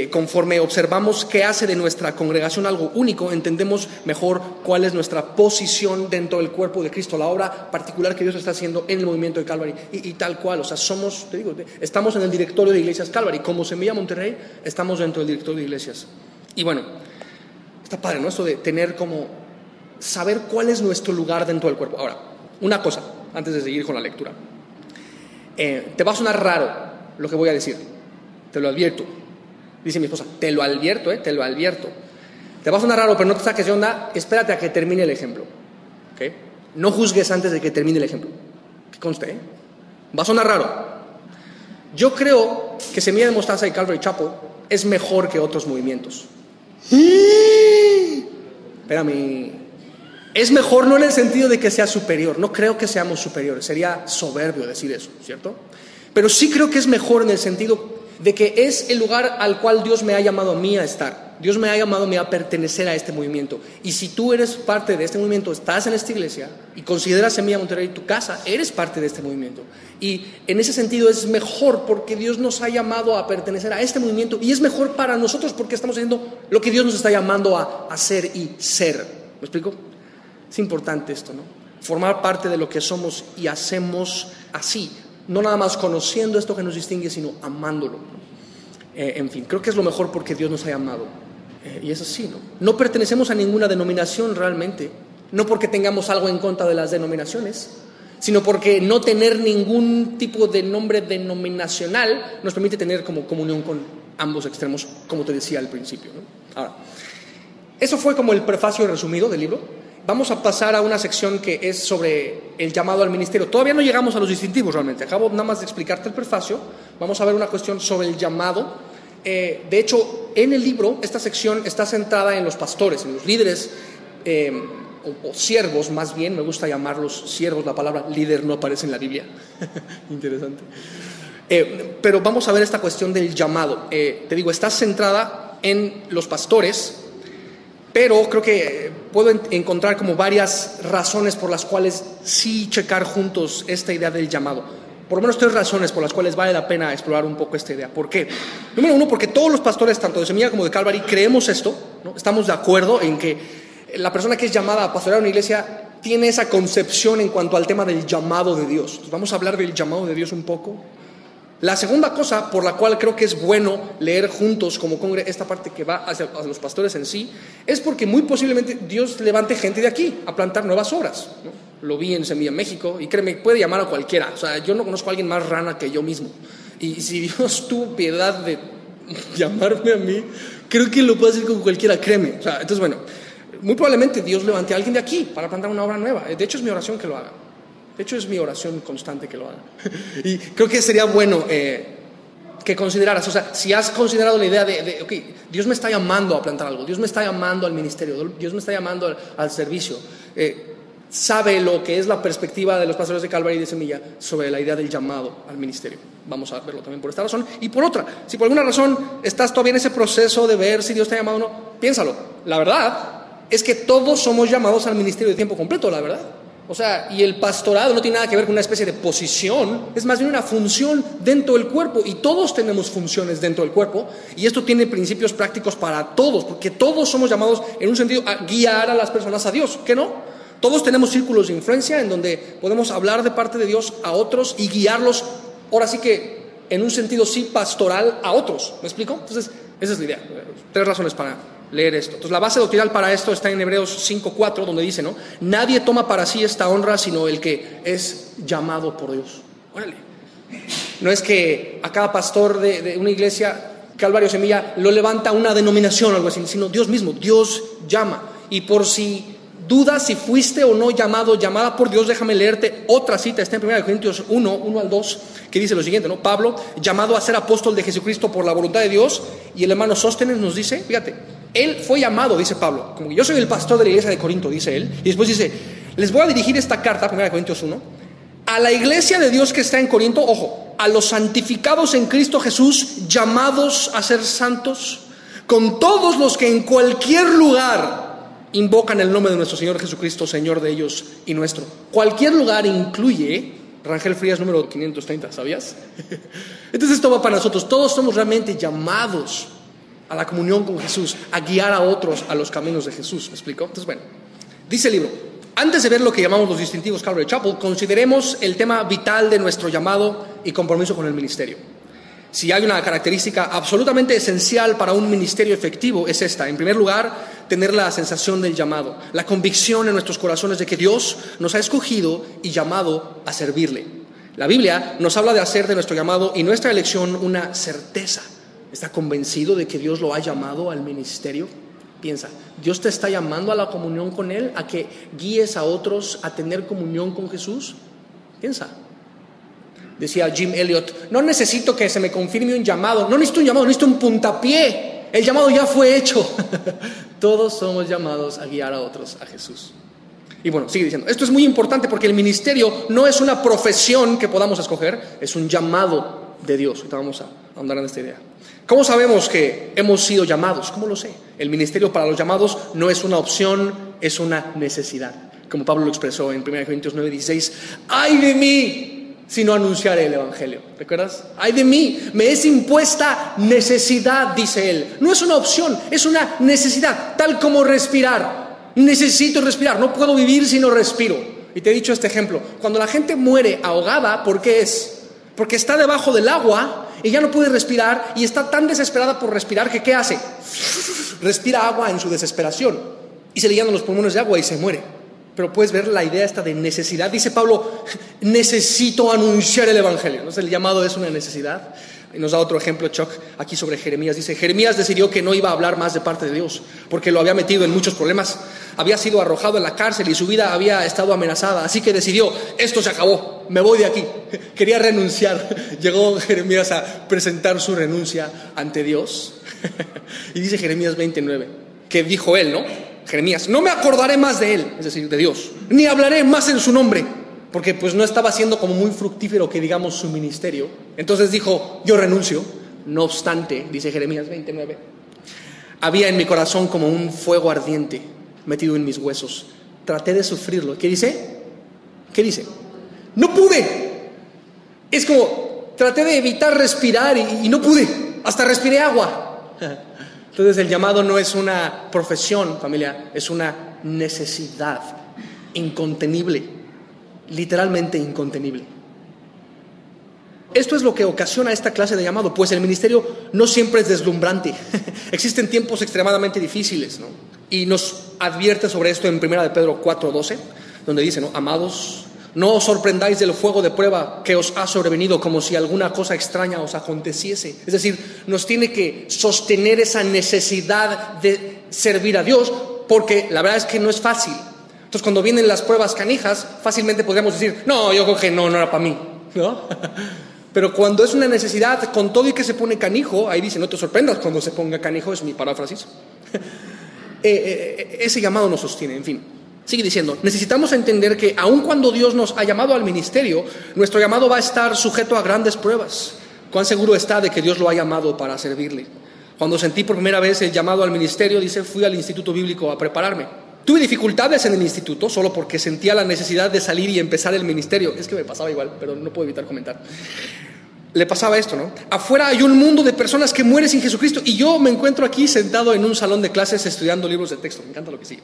Conforme observamos qué hace de nuestra congregación algo único, entendemos mejor cuál es nuestra posición dentro del cuerpo de Cristo, la obra particular que Dios está haciendo en el movimiento de Calvary, y tal cual. O sea, estamos en el directorio de Iglesias Calvary, como Semilla Monterrey, estamos dentro del directorio de iglesias. Y bueno, está padre, ¿no? Esto de tener como saber cuál es nuestro lugar dentro del cuerpo. Ahora, una cosa, antes de seguir con la lectura. Te va a sonar raro lo que voy a decir, te lo advierto. Dice mi esposa, te lo advierto, te lo advierto. Te va a sonar raro, pero no te saques de onda, espérate a que termine el ejemplo, ¿okay? No juzgues antes de que termine el ejemplo, que conste, va a sonar raro. Yo creo que Semilla de Mostaza y Calvary Chapel es mejor que otros movimientos. Espérame. Es mejor no en el sentido de que sea superior. No creo que seamos superiores. Sería soberbio decir eso, ¿cierto? Pero sí creo que es mejor en el sentido de que es el lugar al cual Dios me ha llamado a mí a estar. Dios me ha llamado a mí a pertenecer a este movimiento. Y si tú eres parte de este movimiento, estás en esta iglesia y consideras Semilla Monterrey tu casa, eres parte de este movimiento. Y en ese sentido es mejor porque Dios nos ha llamado a pertenecer a este movimiento, y es mejor para nosotros porque estamos haciendo lo que Dios nos está llamando a hacer y ser. ¿Me explico? Es importante esto, ¿no? Formar parte de lo que somos y hacemos así. No nada más conociendo esto que nos distingue, sino amándolo, ¿no? En fin, creo que es lo mejor porque Dios nos ha llamado Y es así, ¿no? No pertenecemos a ninguna denominación realmente, no porque tengamos algo en contra de las denominaciones, sino porque no tener ningún tipo de nombre denominacional nos permite tener como comunión con ambos extremos, como te decía al principio, ¿no? Ahora, eso fue como el prefacio resumido del libro. Vamos a pasar a una sección que es sobre el llamado al ministerio. Todavía no llegamos a los distintivos realmente, acabo nada más de explicarte el prefacio. Vamos a ver una cuestión sobre el llamado. De hecho, en el libro, esta sección está centrada en los pastores, en los líderes, o siervos más bien, me gusta llamarlos siervos, la palabra líder no aparece en la Biblia. Interesante. Pero vamos a ver esta cuestión del llamado. Te digo, está centrada en los pastores, pero creo que puedo encontrar como varias razones por las cuales sí checar juntos esta idea del llamado. Por lo menos 3 razones por las cuales vale la pena explorar un poco esta idea. ¿Por qué? Número 1, porque todos los pastores, tanto de Semilla como de Calvary, creemos esto, ¿no? Estamos de acuerdo en que la persona que es llamada a pastorear una iglesia tiene esa concepción en cuanto al tema del llamado de Dios. Entonces, vamos a hablar del llamado de Dios un poco. La segunda cosa por la cual creo que es bueno leer juntos como congre esta parte que va hacia los pastores en sí, es porque muy posiblemente Dios levante gente de aquí a plantar nuevas obras, ¿no? Lo vi en Semilla México y créeme, puede llamar a cualquiera. O sea, yo no conozco a alguien más rana que yo mismo. Y si Dios tuvo piedad de llamarme a mí, creo que lo puede hacer con cualquiera, créeme. O sea, entonces, bueno, muy probablemente Dios levante a alguien de aquí para plantar una obra nueva. De hecho, es mi oración que lo haga. De hecho, es mi oración constante que lo haga. Y creo que sería bueno que consideraras, o sea, si has considerado la idea ok, Dios me está llamando a plantar algo, Dios me está llamando al ministerio, Dios me está llamando al servicio, sabe lo que es la perspectiva de los pastores de Calvary y de Semilla sobre la idea del llamado al ministerio. Vamos a verlo también por esta razón. Y por otra, si por alguna razón estás todavía en ese proceso de ver si Dios te ha llamado o no, piénsalo. La verdad es que todos somos llamados al ministerio de tiempo completo, la verdad. O sea, y el pastorado no tiene nada que ver con una especie de posición, es más bien una función dentro del cuerpo, y todos tenemos funciones dentro del cuerpo, y esto tiene principios prácticos para todos, porque todos somos llamados en un sentido a guiar a las personas a Dios, ¿qué no? Todos tenemos círculos de influencia en donde podemos hablar de parte de Dios a otros y guiarlos, ahora sí que en un sentido sí pastoral, a otros, ¿me explico? Entonces, esa es la idea. 3 razones para leer esto. Entonces, la base doctrinal para esto está en Hebreos 5:4, donde dice, ¿no? Nadie toma para sí esta honra sino el que es llamado por Dios. Órale. No es que a cada pastor de una iglesia, Calvario Semilla, lo levanta una denominación o algo así, sino Dios mismo. Dios llama. Y por si dudas si fuiste o no llamada por Dios, déjame leerte otra cita. Está en 1 Corintios 1:1-2, que dice lo siguiente, ¿no? Pablo, llamado a ser apóstol de Jesucristo por la voluntad de Dios, y el hermano Sóstenes nos dice, fíjate, él fue llamado, dice Pablo, como que yo soy el pastor de la iglesia de Corinto, dice él, y después dice, les voy a dirigir esta carta, 1 Corintios 1, a la iglesia de Dios que está en Corinto, ojo, a los santificados en Cristo Jesús, llamados a ser santos, con todos los que en cualquier lugar invocan el nombre de nuestro Señor Jesucristo, Señor de ellos y nuestro. Cualquier lugar incluye Rangel Frías número 530, ¿sabías? Entonces esto va para nosotros. Todos somos realmente llamados a la comunión con Jesús, a guiar a otros a los caminos de Jesús. ¿Me explico? Entonces, bueno, dice el libro, antes de ver lo que llamamos los distintivos Calvary Chapel, consideremos el tema vital de nuestro llamado y compromiso con el ministerio. Si hay una característica absolutamente esencial para un ministerio efectivo, es esta. En primer lugar, tener la sensación del llamado, la convicción en nuestros corazones de que Dios nos ha escogido y llamado a servirle. La Biblia nos habla de hacer de nuestro llamado y nuestra elección una certeza. ¿Está convencido de que Dios lo ha llamado al ministerio? Piensa, ¿Dios te está llamando a la comunión con Él, a que guíes a otros a tener comunión con Jesús? Piensa. Decía Jim Elliot, no necesito que se me confirme un llamado, no necesito un llamado, necesito un puntapié, el llamado ya fue hecho. Todos somos llamados a guiar a otros a Jesús. Y bueno, sigue diciendo, esto es muy importante porque el ministerio no es una profesión que podamos escoger, es un llamado de Dios. Ahorita vamos a ahondar en esta idea. ¿Cómo sabemos que hemos sido llamados? ¿Cómo lo sé? El ministerio para los llamados no es una opción, es una necesidad. Como Pablo lo expresó en 1 Corintios 9:16, ¡ay de mí si no anunciaré el evangelio! ¿Recuerdas? ¡Ay de mí! Me es impuesta necesidad, dice él. No es una opción, es una necesidad, tal como respirar. Necesito respirar, no puedo vivir si no respiro. Y te he dicho este ejemplo. Cuando la gente muere ahogada, ¿por qué es? Porque está debajo del agua Ella no puede respirar y está tan desesperada por respirar que ¿qué hace? Respira agua en su desesperación y se le llenan los pulmones de agua y se muere. Pero puedes ver la idea esta de necesidad. Dice Pablo, necesito anunciar el evangelio. ¿No? El llamado es una necesidad. Y nos da otro ejemplo, Chuck, aquí sobre Jeremías. Dice, Jeremías decidió que no iba a hablar más de parte de Dios, porque lo había metido en muchos problemas. Había sido arrojado en la cárcel y su vida había estado amenazada. Así que decidió, esto se acabó, me voy de aquí. Quería renunciar. Llegó Jeremías a presentar su renuncia ante Dios. Y dice Jeremías 29, que dijo él, ¿no? Jeremías, no me acordaré más de él, es decir, de Dios, ni hablaré más en su nombre, porque pues no estaba siendo como muy fructífero que digamos su ministerio. Entonces dijo, yo renuncio. No obstante, dice Jeremías 29, había en mi corazón como un fuego ardiente metido en mis huesos. Traté de sufrirlo. ¿Qué dice? ¿Qué dice? No pude. Es como, traté de evitar respirar y no pude. Hasta respiré agua. Entonces el llamado no es una profesión, familia, es una necesidad incontenible. Literalmente incontenible. Esto es lo que ocasiona esta clase de llamado, pues el ministerio no siempre es deslumbrante. Existen tiempos extremadamente difíciles, ¿no? Y nos advierte sobre esto en 1 de Pedro 4:12, donde dice, ¿no? Amados, no os sorprendáis del fuego de prueba que os ha sobrevenido como si alguna cosa extraña os aconteciese. Es decir, nos tiene que sostener esa necesidad de servir a Dios, porque la verdad es que no es fácil. Entonces, cuando vienen las pruebas canijas, fácilmente podríamos decir, no, yo creo que no era para mí, ¿no? Pero cuando es una necesidad, con todo y que se pone canijo, ahí dice, no te sorprendas cuando se ponga canijo, es mi paráfrasis. Ese llamado nos sostiene, en fin. Sigue diciendo, necesitamos entender que aun cuando Dios nos ha llamado al ministerio, nuestro llamado va a estar sujeto a grandes pruebas. ¿Cuán seguro está de que Dios lo ha llamado para servirle? Cuando sentí por primera vez el llamado al ministerio, dice, fui al instituto bíblico a prepararme. Tuve dificultades en el instituto solo porque sentía la necesidad de salir y empezar el ministerio. Es que me pasaba igual, pero no puedo evitar comentar. Le pasaba esto, ¿no? Afuera hay un mundo de personas que mueren sin Jesucristo y yo me encuentro aquí sentado en un salón de clases estudiando libros de texto. Me encanta lo que sigue.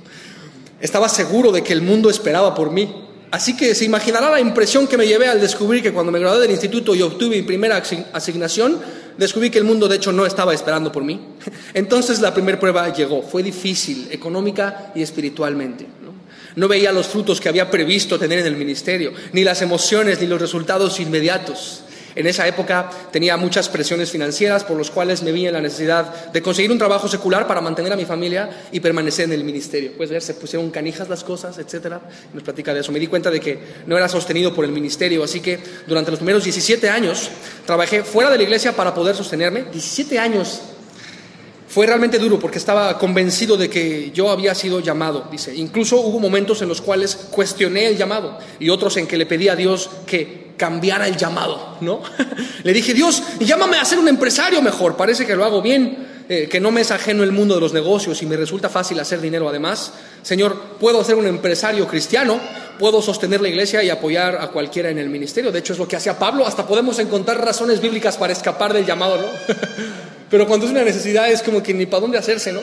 Estaba seguro de que el mundo esperaba por mí. Así que se imaginará la impresión que me llevé al descubrir que cuando me gradué del instituto y obtuve mi primera asignación, descubrí que el mundo de hecho no estaba esperando por mí. Entonces la primera prueba llegó. Fue difícil, económica y espiritualmente. No veía los frutos que había previsto tener en el ministerio, ni las emociones, ni los resultados inmediatos. En esa época tenía muchas presiones financieras por las cuales me vi en la necesidad de conseguir un trabajo secular para mantener a mi familia y permanecer en el ministerio. Puedes ver, se pusieron canijas las cosas, etcétera. Nos platica de eso. Me di cuenta de que no era sostenido por el ministerio, así que durante los primeros 17 años trabajé fuera de la iglesia para poder sostenerme. 17 años. Fue realmente duro porque estaba convencido de que yo había sido llamado, dice. Incluso hubo momentos en los cuales cuestioné el llamado y otros en que le pedí a Dios que cambiara el llamado, ¿no? Le dije, Dios, llámame a ser un empresario mejor, parece que lo hago bien, que no me es ajeno el mundo de los negocios y me resulta fácil hacer dinero además. Señor, puedo ser un empresario cristiano, puedo sostener la iglesia y apoyar a cualquiera en el ministerio. De hecho es lo que hacía Pablo, hasta podemos encontrar razones bíblicas para escapar del llamado, ¿no? Pero cuando es una necesidad es como que ni para dónde hacerse, ¿no?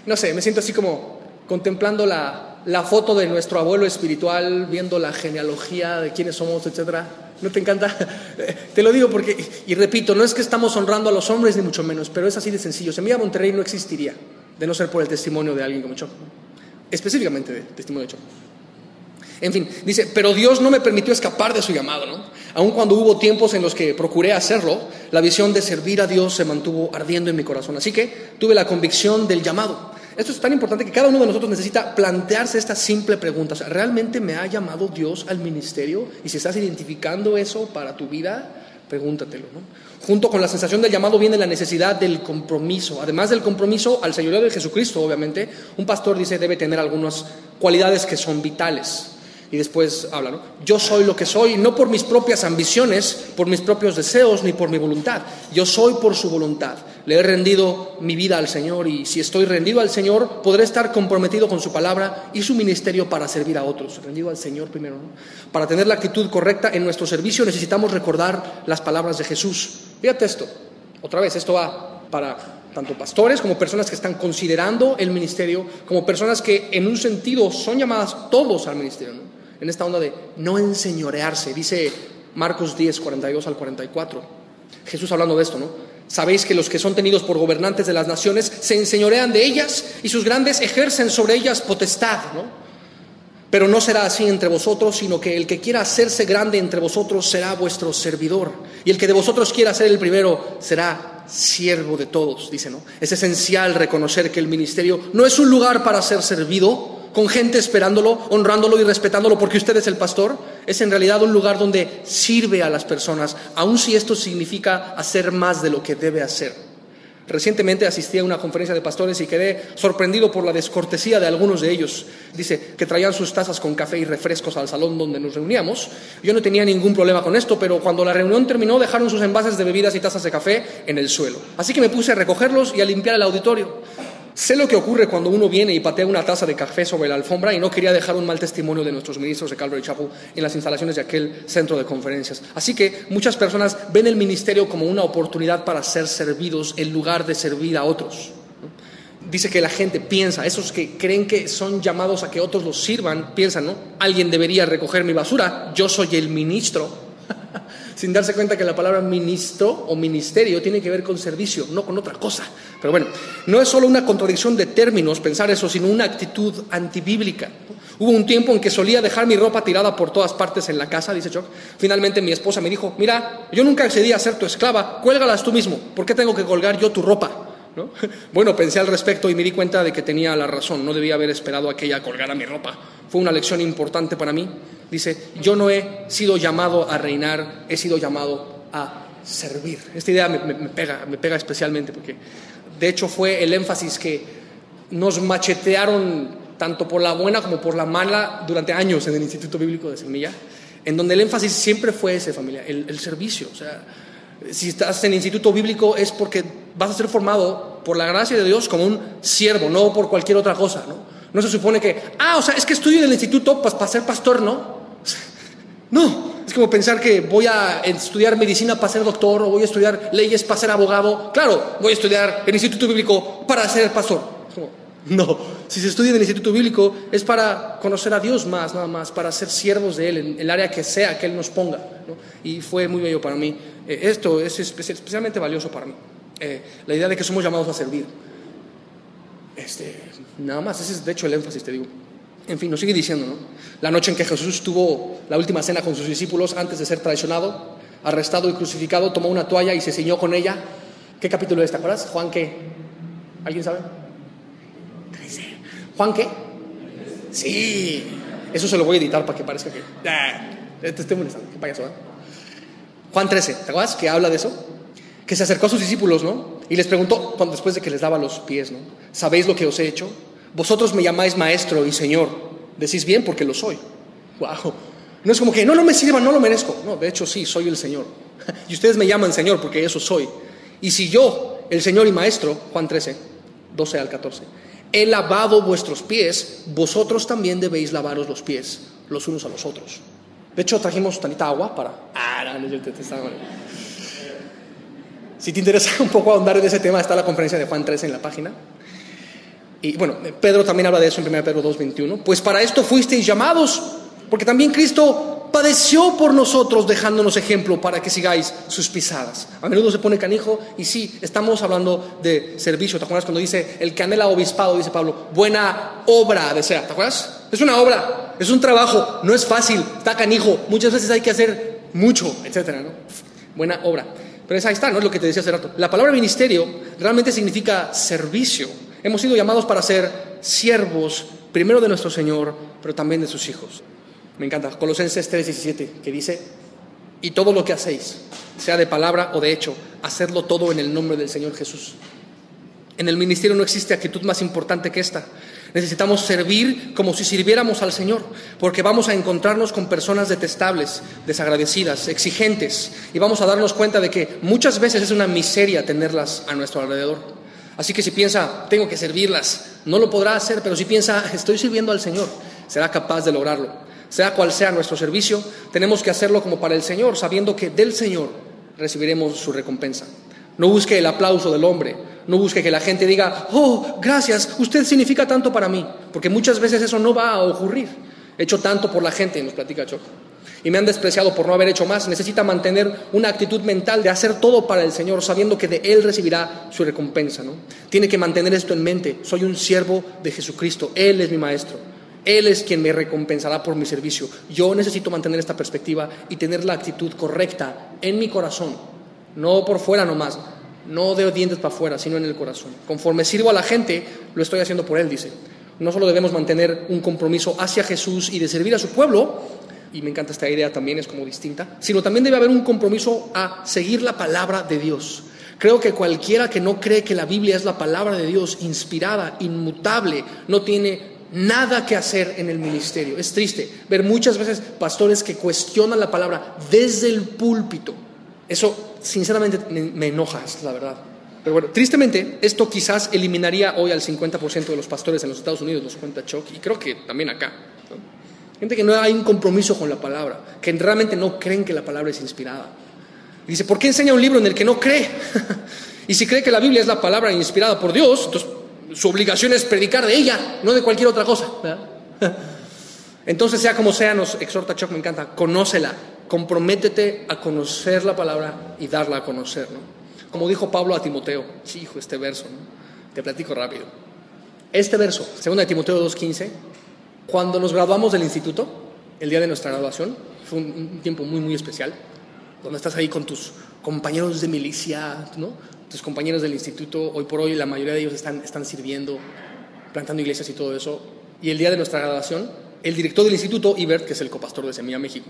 No sé, me siento así como contemplando la foto de nuestro abuelo espiritual, viendo la genealogía de quiénes somos, etcétera. ¿No te encanta? Te lo digo porque, y repito, no es que estamos honrando a los hombres ni mucho menos, pero es así de sencillo. Semilla Monterrey no existiría de no ser por el testimonio de alguien como Chuck, específicamente de testimonio de Chuck. En fin, dice, pero Dios no me permitió escapar de su llamado, ¿no? Aun cuando hubo tiempos en los que procuré hacerlo, la visión de servir a Dios se mantuvo ardiendo en mi corazón. Así que tuve la convicción del llamado. Esto es tan importante que cada uno de nosotros necesita plantearse esta simple pregunta. O sea, ¿realmente me ha llamado Dios al ministerio? Y si estás identificando eso para tu vida, pregúntatelo, ¿no? Junto con la sensación del llamado viene la necesidad del compromiso. Además del compromiso al señorío de Jesucristo, obviamente, un pastor dice debe tener algunas cualidades que son vitales. Y después habla, ¿no? Yo soy lo que soy, no por mis propias ambiciones, por mis propios deseos, ni por mi voluntad. Yo soy por su voluntad. Le he rendido mi vida al Señor y si estoy rendido al Señor, podré estar comprometido con su palabra y su ministerio para servir a otros. Rendido al Señor primero, ¿no? Para tener la actitud correcta en nuestro servicio necesitamos recordar las palabras de Jesús. Fíjate esto. Otra vez, esto va para tanto pastores como personas que están considerando el ministerio, como personas que en un sentido son llamadas todos al ministerio, ¿no? En esta onda de no enseñorearse, dice Marcos 10, 42 al 44. Jesús hablando de esto, ¿no? Sabéis que los que son tenidos por gobernantes de las naciones se enseñorean de ellas y sus grandes ejercen sobre ellas potestad, ¿no? Pero no será así entre vosotros, sino que el que quiera hacerse grande entre vosotros será vuestro servidor. Y el que de vosotros quiera ser el primero será siervo de todos, dice, ¿no? Es esencial reconocer que el ministerio no es un lugar para ser servido, con gente esperándolo, honrándolo y respetándolo porque usted es el pastor. Es en realidad un lugar donde sirve a las personas, aun si esto significa hacer más de lo que debe hacer. Recientemente asistí a una conferencia de pastores y quedé sorprendido por la descortesía de algunos de ellos. Dice que traían sus tazas con café y refrescos al salón donde nos reuníamos. Yo no tenía ningún problema con esto, pero cuando la reunión terminó dejaron sus envases de bebidas y tazas de café en el suelo. Así que me puse a recogerlos y a limpiar el auditorio. Sé lo que ocurre cuando uno viene y patea una taza de café sobre la alfombra y no quería dejar un mal testimonio de nuestros ministros de Calvary Chapel en las instalaciones de aquel centro de conferencias. Así que muchas personas ven el ministerio como una oportunidad para ser servidos en lugar de servir a otros. Dice que la gente piensa, esos que creen que son llamados a que otros los sirvan, piensan, ¿no? Alguien debería recoger mi basura, yo soy el ministro. Sin darse cuenta que la palabra ministro o ministerio tiene que ver con servicio, no con otra cosa. Pero bueno, no es solo una contradicción de términos pensar eso, sino una actitud antibíblica. Hubo un tiempo en que solía dejar mi ropa tirada por todas partes en la casa, dice Chuck. Finalmente mi esposa me dijo, mira, yo nunca accedí a ser tu esclava, cuélgalas tú mismo, ¿por qué tengo que colgar yo tu ropa? ¿No? Bueno, pensé al respecto y me di cuenta de que tenía la razón, no debía haber esperado a que ella colgara mi ropa. Fue una lección importante para mí. Dice, yo no he sido llamado a reinar, he sido llamado a servir. Esta idea me pega especialmente porque de hecho fue el énfasis que nos machetearon tanto por la buena como por la mala durante años en el Instituto Bíblico de Semilla, en donde el énfasis siempre fue ese, familia, el servicio. O sea, si estás en el Instituto Bíblico es porque vas a ser formado por la gracia de Dios como un siervo, no por cualquier otra cosa, ¿no? No se supone que, o sea, es que estudio en el instituto para ser pastor, ¿no? No, es como pensar que voy a estudiar medicina para ser doctor o voy a estudiar leyes para ser abogado. Claro, voy a estudiar el Instituto Bíblico para ser pastor. No, si se estudia en el Instituto Bíblico es para conocer a Dios más, nada más, para ser siervos de Él en el área que sea que Él nos ponga, ¿no? Y fue muy bello para mí. Esto es especialmente valioso para mí. La idea de que somos llamados a servir. Nada más, ese es de hecho el énfasis, te digo. En fin, nos sigue diciendo, ¿no? La noche en que Jesús tuvo la última cena con sus discípulos antes de ser traicionado, arrestado y crucificado, tomó una toalla y se ciñó con ella. ¿Qué capítulo es? ¿Te acuerdas? ¿Juan qué? ¿Alguien sabe? 13. ¿Juan qué? Sí. Eso se lo voy a editar para que parezca que... te estoy molestando, qué payaso, ¿eh? Juan 13, ¿te acuerdas? Que habla de eso. Que se acercó a sus discípulos, ¿no? Y les preguntó, después de que les daba los pies, ¿no? ¿Sabéis lo que os he hecho? Vosotros me llamáis maestro y señor. Decís bien porque lo soy. Wow. No es como que, no me sirvan, no lo merezco. No, de hecho sí, soy el Señor. Y ustedes me llaman Señor porque eso soy. Y si yo, el Señor y maestro, Juan 13, 12 al 14, he lavado vuestros pies, vosotros también debéis lavaros los pies los unos a los otros. De hecho trajimos tantita agua para... Si te interesa un poco ahondar en ese tema, está la conferencia de Juan 13 en la página. Y bueno, Pedro también habla de eso en 1 Pedro 2:21. Pues para esto fuisteis llamados, porque también Cristo padeció por nosotros, dejándonos ejemplo para que sigáis sus pisadas. A menudo se pone canijo, y sí, estamos hablando de servicio. ¿Te acuerdas cuando dice, el que anhela obispado, dice Pablo, buena obra desea? ¿Te acuerdas? Es una obra, es un trabajo, no es fácil, está canijo, muchas veces hay que hacer mucho, etcétera, ¿no? Buena obra. Pero ahí está, ¿no? Es lo que te decía hace rato. La palabra ministerio realmente significa servicio. Hemos sido llamados para ser siervos, primero de nuestro Señor, pero también de sus hijos. Me encanta, Colosenses 3:17, que dice, y todo lo que hacéis, sea de palabra o de hecho, hacedlo todo en el nombre del Señor Jesús. En el ministerio no existe actitud más importante que esta. Necesitamos servir como si sirviéramos al Señor, porque vamos a encontrarnos con personas detestables, desagradecidas, exigentes, y vamos a darnos cuenta de que muchas veces es una miseria tenerlas a nuestro alrededor. Así que si piensa, tengo que servirlas, no lo podrá hacer, pero si piensa, estoy sirviendo al Señor, será capaz de lograrlo. Sea cual sea nuestro servicio, tenemos que hacerlo como para el Señor, sabiendo que del Señor recibiremos su recompensa. No busque el aplauso del hombre, no busque que la gente diga, oh, gracias, usted significa tanto para mí, porque muchas veces eso no va a ocurrir. He hecho tanto por la gente, nos platica Choco. y me han despreciado por no haber hecho más, necesita mantener una actitud mental de hacer todo para el Señor, sabiendo que de Él recibirá su recompensa, ¿no? Tiene que mantener esto en mente: soy un siervo de Jesucristo, Él es mi maestro, Él es quien me recompensará por mi servicio. Yo necesito mantener esta perspectiva y tener la actitud correcta en mi corazón, no por fuera nomás, no de dientes para afuera, sino en el corazón. Conforme sirvo a la gente, lo estoy haciendo por Él, dice. No solo debemos mantener un compromiso hacia Jesús y de servir a su pueblo, y me encanta esta idea también, es como distinta, sino también debe haber un compromiso a seguir la palabra de Dios. Creo que cualquiera que no cree que la Biblia es la palabra de Dios, inspirada, inmutable, no tiene nada que hacer en el ministerio. Es triste ver muchas veces pastores que cuestionan la palabra desde el púlpito. Eso sinceramente me enoja, es la verdad. Pero bueno, tristemente esto quizás eliminaría hoy al 50% de los pastores en los Estados Unidos, nos cuenta Chuck, y creo que también acá, ¿no? Gente que no hay un compromiso con la palabra, que realmente no creen que la palabra es inspirada. Y dice, ¿por qué enseña un libro en el que no cree? Y si cree que la Biblia es la palabra inspirada por Dios, entonces su obligación es predicar de ella, no de cualquier otra cosa, ¿verdad? Entonces, sea como sea, nos exhorta Chuck, me encanta, conócela, comprométete a conocer la palabra y darla a conocer, ¿no? Como dijo Pablo a Timoteo, hijo, este verso, ¿no? Te platico rápido. Este verso, 2 Timoteo 2:15, cuando nos graduamos del instituto, el día de nuestra graduación, fue un tiempo muy, muy especial, donde estás ahí con tus compañeros de milicia, ¿no? Tus compañeros del instituto. Hoy por hoy la mayoría de ellos están sirviendo, plantando iglesias y todo eso. Y el día de nuestra graduación, el director del instituto, Ibert, que es el copastor de Semilla México,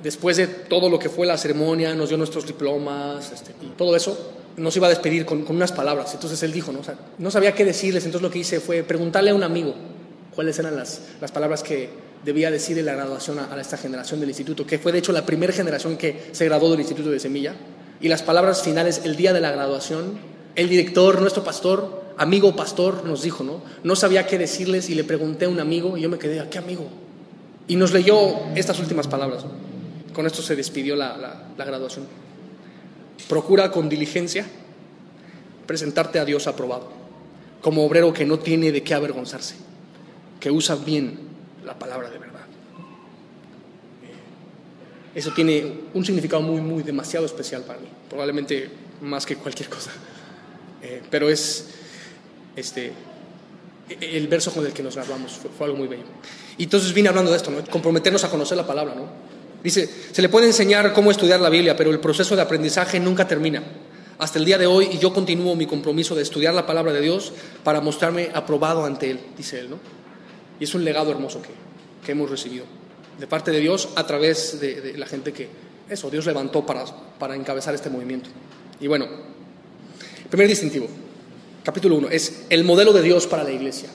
después de todo lo que fue la ceremonia, nos dio nuestros diplomas y todo eso, nos iba a despedir con unas palabras. Entonces él dijo, ¿no? O sea, no sabía qué decirles, entonces lo que hice fue preguntarle a un amigo cuáles eran las palabras que debía decir en la graduación a esta generación del instituto, que fue de hecho la primera generación que se graduó del instituto de Semilla. Y las palabras finales el día de la graduación, el director, nuestro pastor, amigo pastor, nos dijo, no sabía qué decirles, y le pregunté a un amigo, y yo me quedé, ¿a qué amigo? Y nos leyó estas últimas palabras, ¿no? Con esto se despidió la graduación. Procura con diligencia presentarte a Dios aprobado, como obrero que no tiene de qué avergonzarse, que usa bien la palabra de verdad. Eso tiene un significado muy, muy demasiado especial para mí, probablemente más que cualquier cosa. Pero es el verso con el que nos graduamos, fue algo muy bello. Y entonces vine hablando de esto, ¿no? Comprometernos a conocer la palabra, ¿no? Dice, se le puede enseñar cómo estudiar la Biblia, pero el proceso de aprendizaje nunca termina. Hasta el día de hoy, y yo continúo mi compromiso de estudiar la palabra de Dios para mostrarme aprobado ante Él, dice él, ¿no? Y es un legado hermoso que hemos recibido de parte de Dios a través de la gente que Dios levantó para encabezar este movimiento. Y bueno, el primer distintivo, capítulo 1, es el modelo de Dios para la iglesia.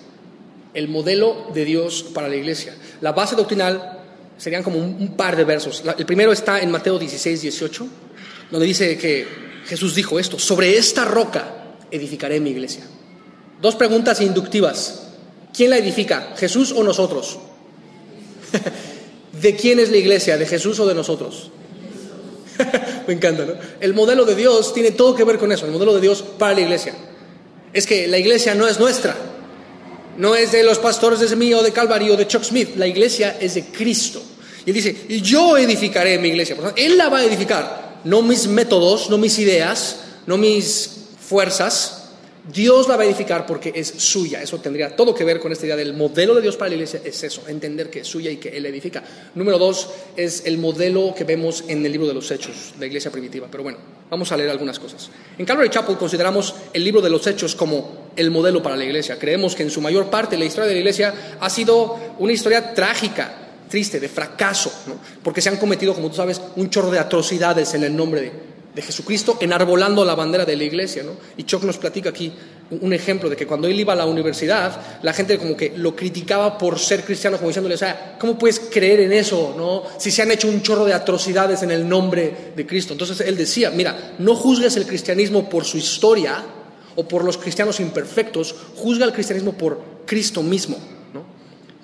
El modelo de Dios para la iglesia. La base doctrinal serían como un par de versos. El primero está en Mateo 16:18, donde dice que Jesús dijo esto: sobre esta roca edificaré mi iglesia. Dos preguntas inductivas. ¿Quién la edifica? ¿Jesús o nosotros? ¿De quién es la iglesia? ¿De Jesús o de nosotros? Me encanta, ¿no? El modelo de Dios tiene todo que ver con eso. El modelo de Dios para la iglesia es que la iglesia no es nuestra, no es de los pastores de Semilla o de Calvary o de Chuck Smith. La iglesia es de Cristo. Y él dice, yo edificaré mi iglesia. Por tanto, Él la va a edificar, no mis métodos, no mis ideas, no mis fuerzas. Dios la va a edificar porque es suya. Eso tendría todo que ver con esta idea del modelo de Dios para la iglesia. Es eso, entender que es suya y que Él la edifica. Número 2 es el modelo que vemos en el libro de los Hechos, la iglesia primitiva. Pero bueno, vamos a leer algunas cosas. En Calvary Chapel consideramos el libro de los Hechos como el modelo para la iglesia. Creemos que en su mayor parte la historia de la iglesia ha sido una historia trágica, triste, de fracaso, ¿no? Porque se han cometido, como tú sabes, un chorro de atrocidades en el nombre de Jesucristo, enarbolando la bandera de la iglesia, ¿no? Y Chuck nos platica aquí un ejemplo de que cuando él iba a la universidad, la gente como que lo criticaba por ser cristiano, como diciéndole, o sea, ¿cómo puedes creer en eso, no? Si se han hecho un chorro de atrocidades en el nombre de Cristo. Entonces él decía, mira, no juzgues el cristianismo por su historia o por los cristianos imperfectos, juzga el cristianismo por Cristo mismo, ¿no?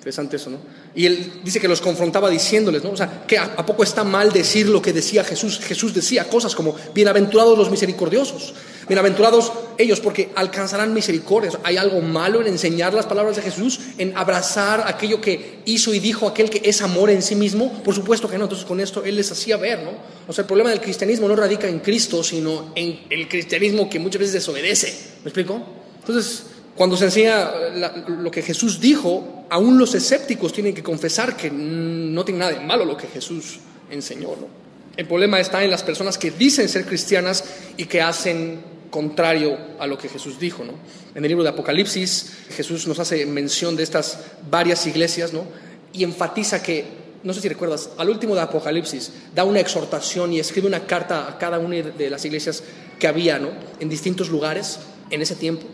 Interesante eso, ¿no? Y él dice que los confrontaba diciéndoles, ¿no? O sea, que ¿a poco está mal decir lo que decía Jesús? Jesús decía cosas como, bienaventurados los misericordiosos, bienaventurados ellos porque alcanzarán misericordia. Hay algo malo en enseñar las palabras de Jesús, en abrazar aquello que hizo y dijo aquel que es amor en sí mismo. Por supuesto que no. Entonces con esto él les hacía ver, ¿no? O sea, el problema del cristianismo no radica en Cristo, sino en el cristianismo que muchas veces desobedece. ¿Me explico? Entonces, cuando se enseña lo que Jesús dijo, aún los escépticos tienen que confesar que no tiene nada de malo lo que Jesús enseñó, ¿no? El problema está en las personas que dicen ser cristianas y que hacen contrario a lo que Jesús dijo, ¿no? En el libro de Apocalipsis, Jesús nos hace mención de estas varias iglesias, ¿no? Y enfatiza que, no sé si recuerdas, al último de Apocalipsis da una exhortación y escribe una carta a cada una de las iglesias que había, ¿no? En distintos lugares en ese tiempo.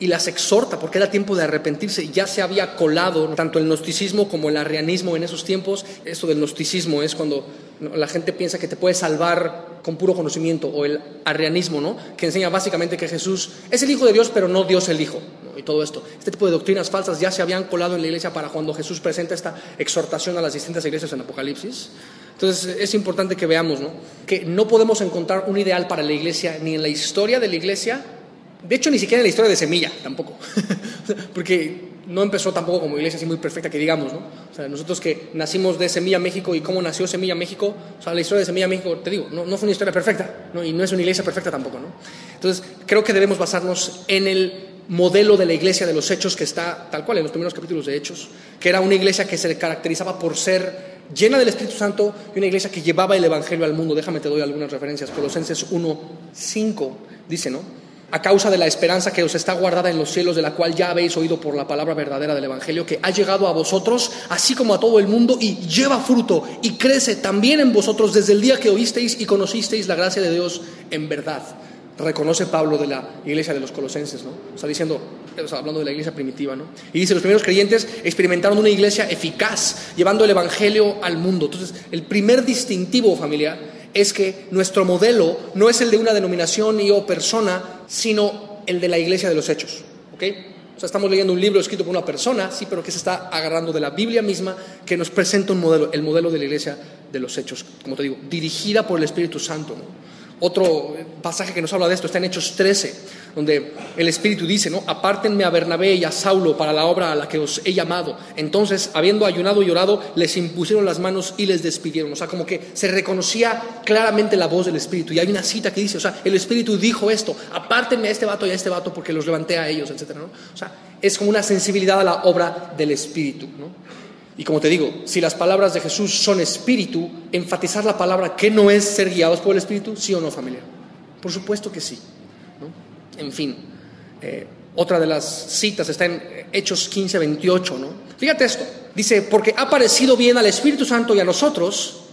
Y las exhorta porque era tiempo de arrepentirse. Ya se había colado tanto el gnosticismo como el arrianismo en esos tiempos. Esto del gnosticismo es cuando la gente piensa que te puede salvar con puro conocimiento, o el arrianismo, ¿no? Que enseña básicamente que Jesús es el Hijo de Dios, pero no Dios el Hijo, ¿no? Y todo esto. Este tipo de doctrinas falsas ya se habían colado en la iglesia para cuando Jesús presenta esta exhortación a las distintas iglesias en Apocalipsis. Entonces es importante que veamos, ¿no? Que no podemos encontrar un ideal para la iglesia ni en la historia de la iglesia. De hecho, ni siquiera en la historia de Semilla, tampoco. Porque no empezó tampoco como iglesia así muy perfecta que digamos, ¿no? O sea, nosotros que nacimos de Semilla México y cómo nació Semilla México, o sea, la historia de Semilla México, te digo, no fue una historia perfecta, ¿no? Y no es una iglesia perfecta tampoco, ¿no? Entonces, creo que debemos basarnos en el modelo de la iglesia de los Hechos que está tal cual en los primeros capítulos de Hechos, que era una iglesia que se caracterizaba por ser llena del Espíritu Santo y una iglesia que llevaba el Evangelio al mundo. Déjame te doy algunas referencias. Colosenses 1:5 dice, ¿no? A causa de la esperanza que os está guardada en los cielos, de la cual ya habéis oído por la palabra verdadera del Evangelio, que ha llegado a vosotros, así como a todo el mundo, y lleva fruto, y crece también en vosotros desde el día que oísteis y conocisteis la gracia de Dios en verdad. Reconoce Pablo de la iglesia de los Colosenses, ¿no? Está diciendo, hablando de la iglesia primitiva, ¿no? Y dice, los primeros creyentes experimentaron una iglesia eficaz, llevando el Evangelio al mundo. Entonces, el primer distintivo, familia, es que nuestro modelo no es el de una denominación y o persona, sino el de la iglesia de los Hechos, ¿ok? O sea, estamos leyendo un libro escrito por una persona, sí, pero que se está agarrando de la Biblia misma, que nos presenta un modelo, el modelo de la iglesia de los Hechos, como te digo, dirigida por el Espíritu Santo, ¿no? Otro pasaje que nos habla de esto está en Hechos 13, donde el Espíritu dice, ¿no? Apártenme a Bernabé y a Saulo para la obra a la que os he llamado. Entonces, habiendo ayunado y orado, les impusieron las manos y les despidieron. O sea, como que se reconocía claramente la voz del Espíritu. Y hay una cita que dice, o sea, el Espíritu dijo esto, apártenme a este vato y a este vato porque los levanté a ellos, etcétera, ¿no? O sea, es como una sensibilidad a la obra del Espíritu, ¿no? Y como te digo, si las palabras de Jesús son espíritu, enfatizar la palabra que no es ser guiados por el Espíritu, ¿sí o no, familia? Por supuesto que sí, ¿no? En fin, otra de las citas está en Hechos 15:28, ¿no? Fíjate esto, dice, porque ha parecido bien al Espíritu Santo y a nosotros.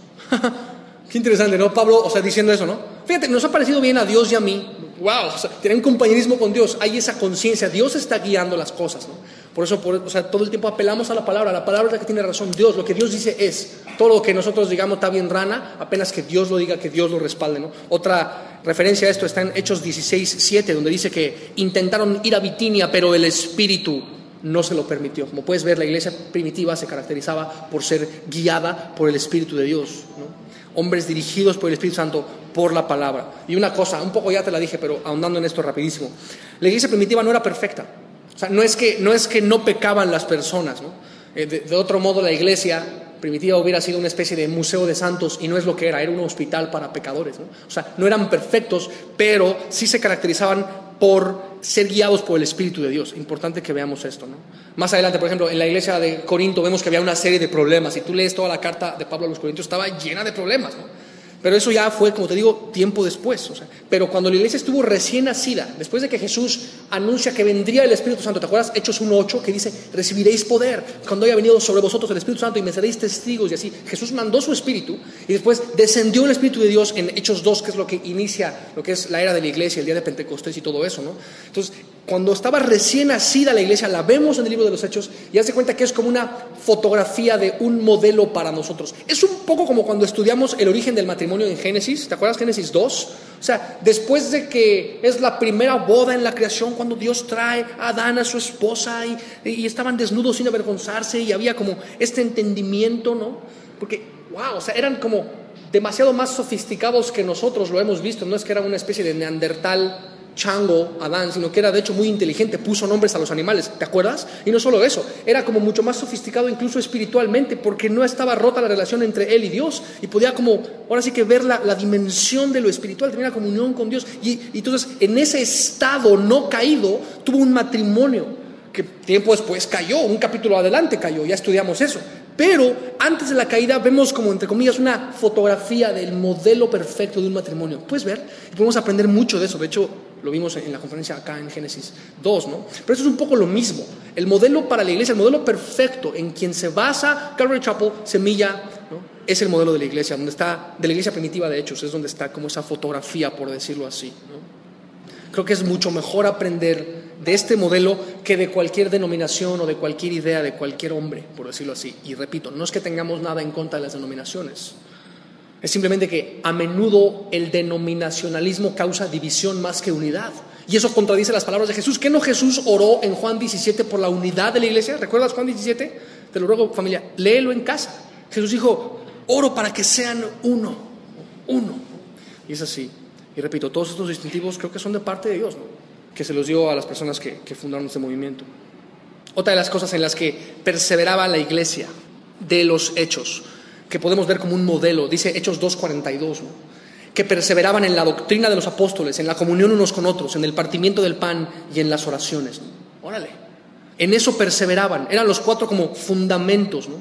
Qué interesante, ¿no? Pablo, o sea, diciendo eso, ¿no? Fíjate, nos ha parecido bien a Dios y a mí. Wow, o sea, tener un compañerismo con Dios, hay esa conciencia, Dios está guiando las cosas, ¿no? Por eso, o sea, todo el tiempo apelamos a la palabra es la que tiene razón. Dios, lo que Dios dice es, todo lo que nosotros digamos está bien rana, apenas que Dios lo diga, que Dios lo respalde, ¿no? Otra referencia a esto está en Hechos 16:7, donde dice que intentaron ir a Bitinia, pero el Espíritu no se lo permitió. Como puedes ver, la iglesia primitiva se caracterizaba por ser guiada por el Espíritu de Dios, ¿no? Hombres dirigidos por el Espíritu Santo, por la palabra. Y una cosa, un poco ya te la dije, pero ahondando en esto rapidísimo. La iglesia primitiva no era perfecta. O sea, no es que no pecaban las personas, ¿no? De otro modo, la iglesia primitiva hubiera sido una especie de museo de santos y no es lo que era un hospital para pecadores, ¿no? O sea, no eran perfectos, pero sí se caracterizaban por ser guiados por el Espíritu de Dios. Importante que veamos esto, ¿no? Más adelante, por ejemplo, en la iglesia de Corinto vemos que había una serie de problemas. Si tú lees toda la carta de Pablo a los Corintios, estaba llena de problemas, ¿no? Pero eso ya fue, como te digo, tiempo después. O sea, pero cuando la iglesia estuvo recién nacida, después de que Jesús anuncia que vendría el Espíritu Santo, ¿te acuerdas? Hechos 1:8, que dice, recibiréis poder cuando haya venido sobre vosotros el Espíritu Santo y me seréis testigos, y así. Jesús mandó su Espíritu y después descendió el Espíritu de Dios en Hechos 2, que es lo que inicia lo que es la era de la iglesia, el día de Pentecostés y todo eso, ¿no? Entonces, cuando estaba recién nacida la iglesia, la vemos en el libro de los Hechos y hace cuenta que es como una fotografía de un modelo para nosotros. Es un poco como cuando estudiamos el origen del matrimonio en Génesis, ¿te acuerdas Génesis 2? O sea, después de que es la primera boda en la creación, cuando Dios trae a Adán a su esposa y estaban desnudos sin avergonzarse y había como este entendimiento, ¿no? Porque, wow, o sea, eran como demasiado más sofisticados que nosotros lo hemos visto. No es que era una especie de neandertal chango Adán, sino que era de hecho muy inteligente, puso nombres a los animales, ¿te acuerdas? Y no solo eso, era como mucho más sofisticado incluso espiritualmente, porque no estaba rota la relación entre él y Dios, y podía como, ahora sí que ver la dimensión de lo espiritual, tenía comunión con Dios, y entonces en ese estado no caído, tuvo un matrimonio, que tiempo después cayó, un capítulo adelante cayó, ya estudiamos eso. Pero antes de la caída vemos como, entre comillas, una fotografía del modelo perfecto de un matrimonio. ¿Puedes ver? Y podemos aprender mucho de eso. De hecho, lo vimos en la conferencia acá en Génesis 2, ¿no? Pero eso es un poco lo mismo. El modelo para la iglesia, el modelo perfecto en quien se basa Calvary Chapel, Semilla, ¿no? Es el modelo de la iglesia, donde está, de la iglesia primitiva de Hechos, es donde está como esa fotografía, por decirlo así, ¿no? Creo que es mucho mejor aprender de este modelo que de cualquier denominación o de cualquier idea de cualquier hombre, por decirlo así. Y repito, no es que tengamos nada en contra de las denominaciones, es simplemente que a menudo el denominacionalismo causa división más que unidad. Y eso contradice las palabras de Jesús. ¿Qué no Jesús oró en Juan 17 por la unidad de la iglesia? ¿Recuerdas Juan 17? Te lo ruego, familia, léelo en casa. Jesús dijo, oro para que sean uno. Y es así. Y repito, todos estos distintivos creo que son de parte de Dios, ¿no? Que se los dio a las personas que fundaron este movimiento. Otra de las cosas en las que perseveraba la iglesia de los Hechos, que podemos ver como un modelo, dice Hechos 2:42, ¿no? Que perseveraban en la doctrina de los apóstoles, en la comunión unos con otros, en el partimiento del pan y en las oraciones, ¿no? Órale, en eso perseveraban, eran los 4 como fundamentos, ¿no?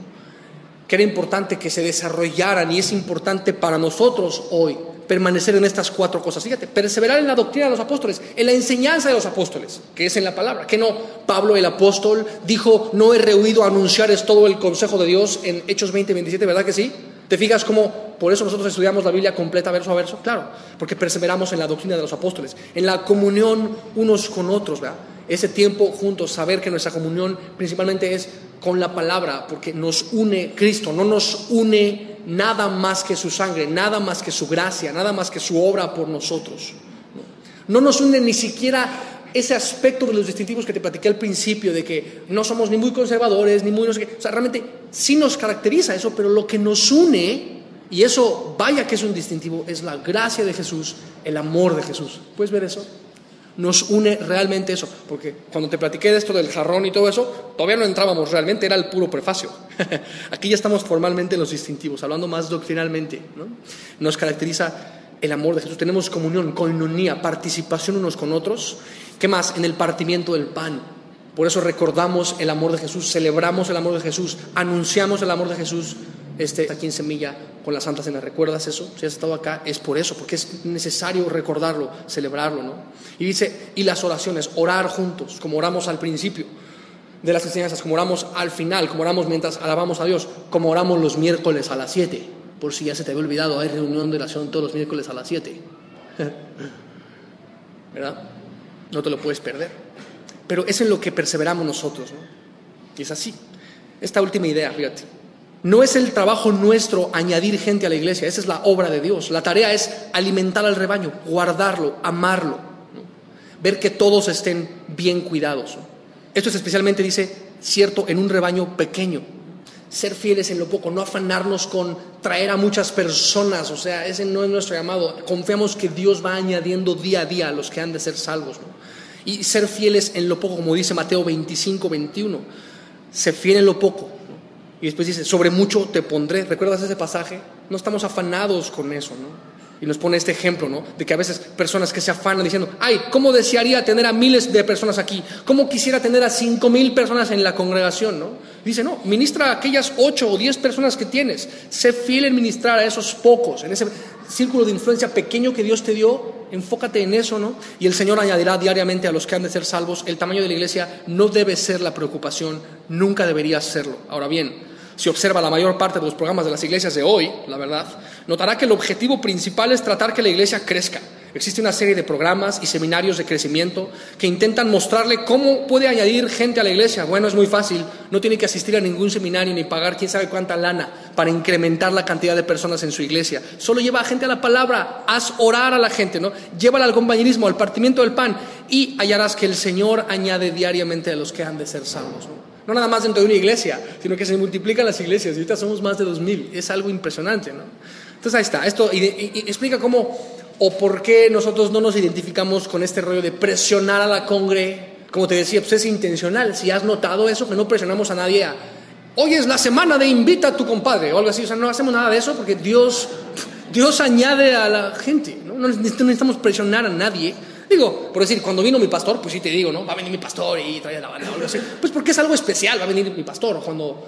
Que era importante que se desarrollaran, y es importante para nosotros hoy permanecer en estas 4 cosas. Fíjate, perseverar en la doctrina de los apóstoles, en la enseñanza de los apóstoles, que es en la palabra. Que no, Pablo el apóstol dijo, no he rehuido a anunciar es todo el consejo de Dios en Hechos 20:27, ¿verdad que sí? ¿Te fijas cómo por eso nosotros estudiamos la Biblia completa verso a verso? Claro, porque perseveramos en la doctrina de los apóstoles, en la comunión unos con otros, ¿verdad? Ese tiempo juntos, saber que nuestra comunión principalmente es con la palabra, porque nos une Cristo, no nos une nada más que su sangre, nada más que su gracia, nada más que su obra por nosotros. No nos une ni siquiera ese aspecto de los distintivos que te platiqué al principio, de que no somos ni muy conservadores, ni muy no sé qué. O sea, realmente sí nos caracteriza eso, pero lo que nos une, y eso vaya que es un distintivo, es la gracia de Jesús, el amor de Jesús. ¿Puedes ver eso? Nos une realmente eso, porque cuando te platiqué de esto del jarrón y todo eso, todavía no entrábamos realmente, era el puro prefacio. Aquí ya estamos formalmente en los distintivos, hablando más doctrinalmente, ¿no? Nos caracteriza el amor de Jesús, tenemos comunión, koinonía, participación unos con otros. ¿Qué más? En el partimiento del pan. Por eso recordamos el amor de Jesús, celebramos el amor de Jesús, anunciamos el amor de Jesús. Aquí en Semilla con la Santa Cena, ¿recuerdas eso? Si has estado acá es por eso, porque es necesario recordarlo, celebrarlo, ¿no? Y dice, y las oraciones, orar juntos, como oramos al principio de las enseñanzas, como oramos al final, como oramos mientras alabamos a Dios, como oramos los miércoles a las 7, por si ya se te había olvidado, hay reunión de oración todos los miércoles a las 7, ¿verdad? No te lo puedes perder, pero es en lo que perseveramos nosotros, ¿no? Y es así. Esta última idea, fíjate, no es el trabajo nuestro añadir gente a la iglesia, esa es la obra de Dios. La tarea es alimentar al rebaño, guardarlo, amarlo, ¿no? Ver que todos estén bien cuidados, ¿no? Esto es especialmente, dice, cierto en un rebaño pequeño. Ser fieles en lo poco, no afanarnos con traer a muchas personas, o sea, ese no es nuestro llamado. Confiamos que Dios va añadiendo día a día a los que han de ser salvos, ¿no? Y ser fieles en lo poco, como dice Mateo 25:21, ser fiel en lo poco. Y después dice, sobre mucho te pondré. ¿Recuerdas ese pasaje? No estamos afanados con eso, ¿no? Y nos pone este ejemplo, ¿no? De que a veces personas que se afanan diciendo, ay, ¿cómo desearía tener a miles de personas aquí? ¿Cómo quisiera tener a 5,000 personas en la congregación, ¿no? Dice, no, ministra a aquellas 8 o 10 personas que tienes. Sé fiel en ministrar a esos pocos, en ese círculo de influencia pequeño que Dios te dio. Enfócate en eso, ¿no? Y el Señor añadirá diariamente a los que han de ser salvos. El tamaño de la iglesia no debe ser la preocupación, nunca debería serlo. Ahora bien, si observa la mayor parte de los programas de las iglesias de hoy, la verdad, notará que el objetivo principal es tratar que la iglesia crezca. Existe una serie de programas y seminarios de crecimiento que intentan mostrarle cómo puede añadir gente a la iglesia. Bueno, es muy fácil, no tiene que asistir a ningún seminario ni pagar quién sabe cuánta lana para incrementar la cantidad de personas en su iglesia. Solo lleva a gente a la palabra, haz orar a la gente, ¿no? Llévala al compañerismo, al partimiento del pan, y hallarás que el Señor añade diariamente a los que han de ser salvos, ¿no? No nada más dentro de una iglesia, sino que se multiplican las iglesias. Y ahorita somos más de 2,000. Es algo impresionante, ¿no? Entonces ahí está. Esto y explica cómo o por qué nosotros no nos identificamos con este rollo de presionar a la congre. Como te decía, pues es intencional. Si has notado eso, que no presionamos a nadie hoy es la semana de invita a tu compadre o algo así. O sea, no hacemos nada de eso porque Dios añade a la gente, ¿no? No necesitamos presionar a nadie. Digo, por decir, cuando vino mi pastor, pues sí te digo, ¿no? Va a venir mi pastor y trae la banda o algo así. Pues porque es algo especial, va a venir mi pastor. O cuando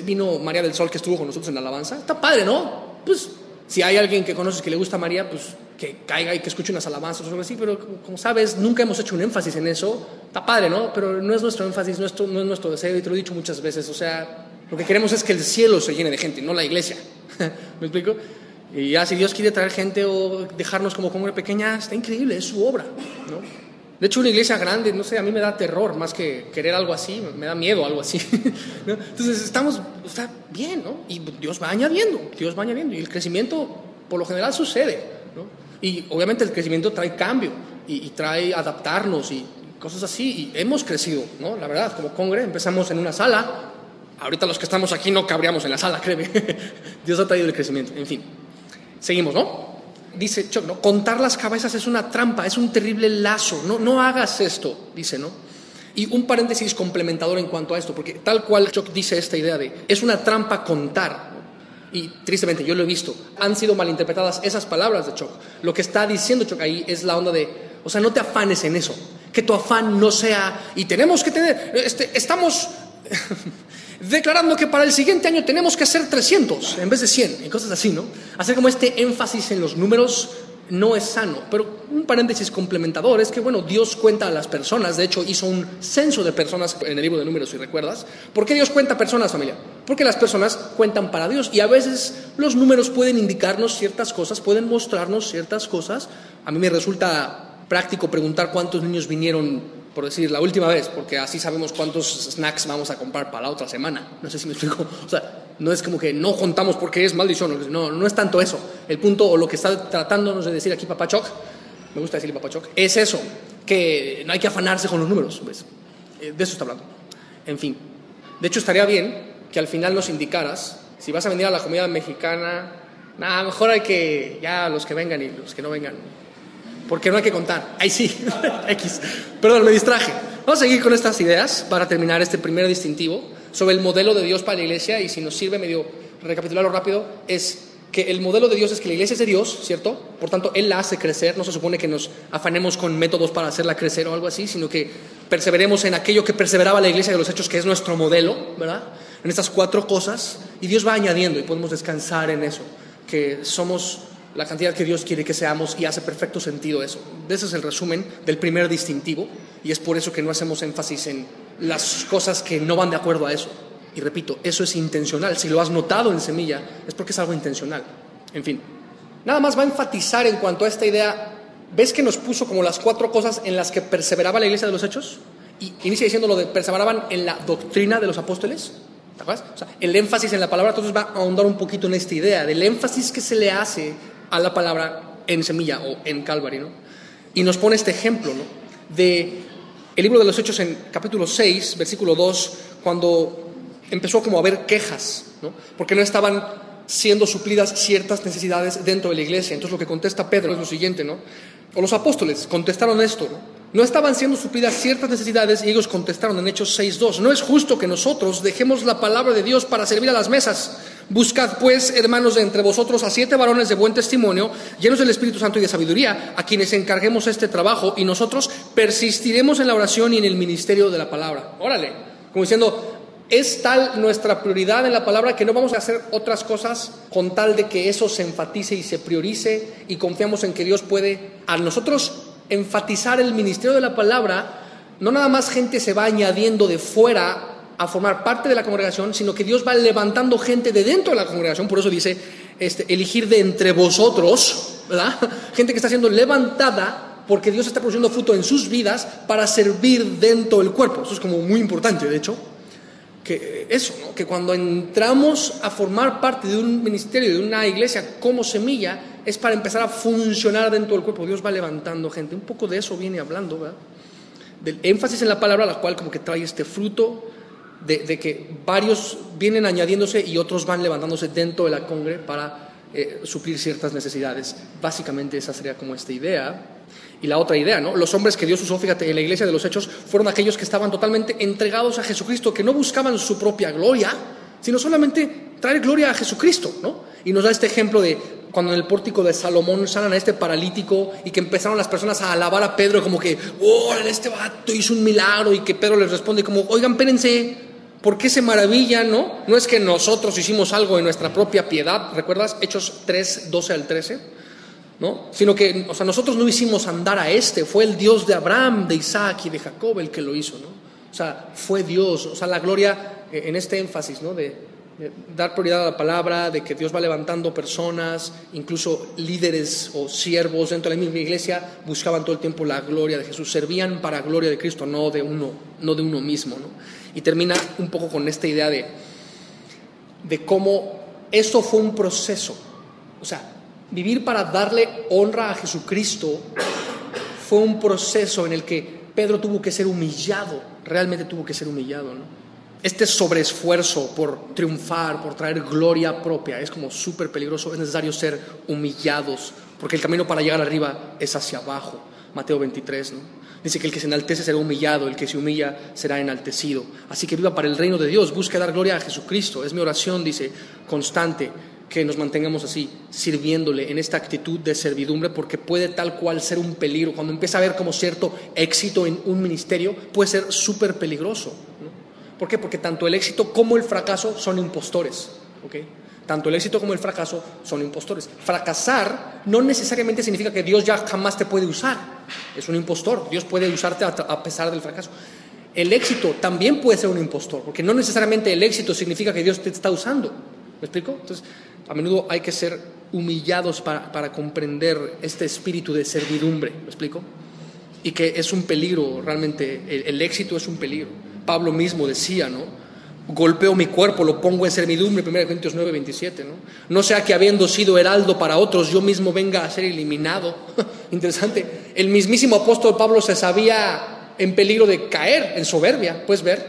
vino María del Sol, que estuvo con nosotros en la alabanza, está padre, ¿no? Pues si hay alguien que conoces que le gusta a María, pues que caiga y que escuche unas alabanzas o algo así. Pero como sabes, nunca hemos hecho un énfasis en eso. Está padre, ¿no? Pero no es nuestro énfasis, no es nuestro deseo, y te lo he dicho muchas veces. O sea, lo que queremos es que el cielo se llene de gente, no la iglesia. ¿Me explico? Y ya si Dios quiere traer gente o dejarnos como congre pequeña, está increíble, es su obra, ¿no? De hecho, una iglesia grande, no sé, a mí me da terror más que querer algo así, me da miedo algo así, ¿no? Entonces está bien, ¿no? Y Dios va añadiendo, y el crecimiento por lo general sucede, ¿no? Y obviamente el crecimiento trae cambio y trae adaptarnos y cosas así, y hemos crecido, ¿no? La verdad, como congre empezamos en una sala, ahorita los que estamos aquí no cabríamos en la sala, créeme. Dios ha traído el crecimiento, en fin. Seguimos, ¿no? Dice Chuck, ¿no? Contar las cabezas es una trampa, es un terrible lazo. No hagas esto, dice, ¿no? Y un paréntesis complementador en cuanto a esto, porque tal cual Chuck dice esta idea de es una trampa contar, ¿no? Y tristemente yo lo he visto, han sido malinterpretadas esas palabras de Chuck. Lo que está diciendo Chuck ahí es la onda de, o sea, no te afanes en eso, que tu afán no sea, y tenemos que tener, estamos declarando que para el siguiente año tenemos que hacer 300 en vez de 100 y cosas así, ¿no? Hacer como este énfasis en los números no es sano. Pero un paréntesis complementador es que, bueno, Dios cuenta a las personas. De hecho, hizo un censo de personas en el libro de Números, si recuerdas. ¿Por qué Dios cuenta personas, familia? Porque las personas cuentan para Dios, y a veces los números pueden indicarnos ciertas cosas, pueden mostrarnos ciertas cosas. A mí me resulta práctico preguntar cuántos niños vinieron, por decir, la última vez, porque así sabemos cuántos snacks vamos a comprar para la otra semana. No sé si me explico. O sea, no es como que no contamos porque es maldición. No es tanto eso. El punto, o lo que está tratándonos de decir aquí Papá Choc, me gusta decirle Papá Choc, es eso, que no hay que afanarse con los números, pues. De eso está hablando. En fin. De hecho, estaría bien que al final nos indicaras, si vas a venir a la comida mexicana, mejor hay que, ya los que vengan y los que no vengan, porque no hay que contar. Ahí sí, X. Perdón, me distraje. Vamos a seguir con estas ideas para terminar este primer distintivo sobre el modelo de Dios para la iglesia. Y si nos sirve medio recapitularlo rápido, es que el modelo de Dios es que la iglesia es de Dios, ¿cierto? Por tanto, Él la hace crecer. No se supone que nos afanemos con métodos para hacerla crecer o algo así, sino que perseveremos en aquello que perseveraba la iglesia de los hechos, que es nuestro modelo, ¿verdad? En estas 4 cosas. Y Dios va añadiendo y podemos descansar en eso, que somos la cantidad que Dios quiere que seamos, y hace perfecto sentido eso. Ese es el resumen del primer distintivo, y es por eso que no hacemos énfasis en las cosas que no van de acuerdo a eso. Y repito, eso es intencional. Si lo has notado en Semilla, es porque es algo intencional. En fin, nada más va a enfatizar en cuanto a esta idea. ¿Ves que nos puso como las 4 cosas en las que perseveraba la iglesia de los hechos? Y inicia diciendo lo de perseveraban en la doctrina de los apóstoles. ¿Te acuerdas? O sea, el énfasis en la palabra, entonces va a ahondar un poquito en esta idea del énfasis que se le hace a la palabra en Semilla o en Calvary, ¿no? Y nos pone este ejemplo, ¿no? De el libro de los Hechos en capítulo 6, versículo 2, cuando empezó como a haber quejas, ¿no? Porque no estaban siendo suplidas ciertas necesidades dentro de la iglesia. Entonces lo que contesta Pedro es lo siguiente, ¿no? O los apóstoles contestaron esto, ¿no? No estaban siendo suplidas ciertas necesidades, y ellos contestaron en Hechos 6:2: no es justo que nosotros dejemos la palabra de Dios para servir a las mesas. Buscad pues, hermanos, de entre vosotros a 7 varones de buen testimonio, llenos del Espíritu Santo y de sabiduría, a quienes encarguemos este trabajo, y nosotros persistiremos en la oración y en el ministerio de la palabra. Órale, como diciendo, es tal nuestra prioridad en la palabra que no vamos a hacer otras cosas con tal de que eso se enfatice y se priorice, y confiamos en que Dios puede a nosotros enfatizar el ministerio de la palabra. No nada más gente se va añadiendo de fuera a formar parte de la congregación, sino que Dios va levantando gente de dentro de la congregación. Por eso dice, elegir de entre vosotros, ¿verdad? Gente que está siendo levantada porque Dios está produciendo fruto en sus vidas para servir dentro del cuerpo. Eso es como muy importante, de hecho. Que eso, ¿no? Que cuando entramos a formar parte de un ministerio, de una iglesia como semilla, es para empezar a funcionar dentro del cuerpo. Dios va levantando gente. Un poco de eso viene hablando, ¿verdad? Del énfasis en la palabra, la cual como que trae este fruto de que varios vienen añadiéndose y otros van levantándose dentro de la congre para suplir ciertas necesidades. Básicamente esa sería como esta idea. Y la otra idea, ¿no? Los hombres que Dios usó, fíjate, en la iglesia de los Hechos, fueron aquellos que estaban totalmente entregados a Jesucristo, que no buscaban su propia gloria, sino solamente traer gloria a Jesucristo, ¿no? Y nos da este ejemplo de cuando en el pórtico de Salomón sanan a este paralítico y que empezaron las personas a alabar a Pedro como que, ¡oh, este vato hizo un milagro! Y que Pedro les responde como, oigan, espérense, ¿por qué se maravillan, no? No es que nosotros hicimos algo en nuestra propia piedad, ¿recuerdas? Hechos 3, 12 al 13. ¿No? Sino que, o sea, nosotros no hicimos andar a fue el Dios de Abraham, de Isaac y de Jacob el que lo hizo, ¿no? O sea, fue Dios, o sea, la gloria en este énfasis, ¿no? De dar prioridad a la palabra, de que Dios va levantando personas, incluso líderes o siervos dentro de la misma iglesia, buscaban todo el tiempo la gloria de Jesús, servían para gloria de Cristo, no de uno mismo, ¿no? Y termina un poco con esta idea de cómo esto fue un proceso, o sea, vivir para darle honra a Jesucristo fue un proceso en el que Pedro tuvo que ser humillado, realmente tuvo que ser humillado, ¿no? Este sobreesfuerzo por triunfar, por traer gloria propia, es como súper peligroso. Es necesario ser humillados, porque el camino para llegar arriba es hacia abajo. Mateo 23, ¿no? Dice que el que se enaltece será humillado, el que se humilla será enaltecido. Así que viva para el reino de Dios, busque dar gloria a Jesucristo. Es mi oración, dice, constante, que nos mantengamos así, sirviéndole en esta actitud de servidumbre, porque puede tal cual ser un peligro. Cuando empieza a haber como cierto éxito en un ministerio, puede ser súper peligroso, ¿no? ¿Por qué? Porque tanto el éxito como el fracaso son impostores, ¿ok? Tanto el éxito como el fracaso son impostores. Fracasar no necesariamente significa que Dios ya jamás te puede usar. Es un impostor. Dios puede usarte a pesar del fracaso. El éxito también puede ser un impostor, porque no necesariamente el éxito significa que Dios te está usando. ¿Me explico? Entonces, a menudo hay que ser humillados para comprender este espíritu de servidumbre. ¿Me explico? Y que es un peligro, realmente, el éxito es un peligro. Pablo mismo decía, ¿no? Golpeo mi cuerpo, lo pongo en servidumbre, 1 Corintios 9, 27, ¿no? No sea que habiendo sido heraldo para otros, yo mismo venga a ser eliminado. Interesante. El mismísimo apóstol Pablo se sabía en peligro de caer en soberbia, ¿puedes ver?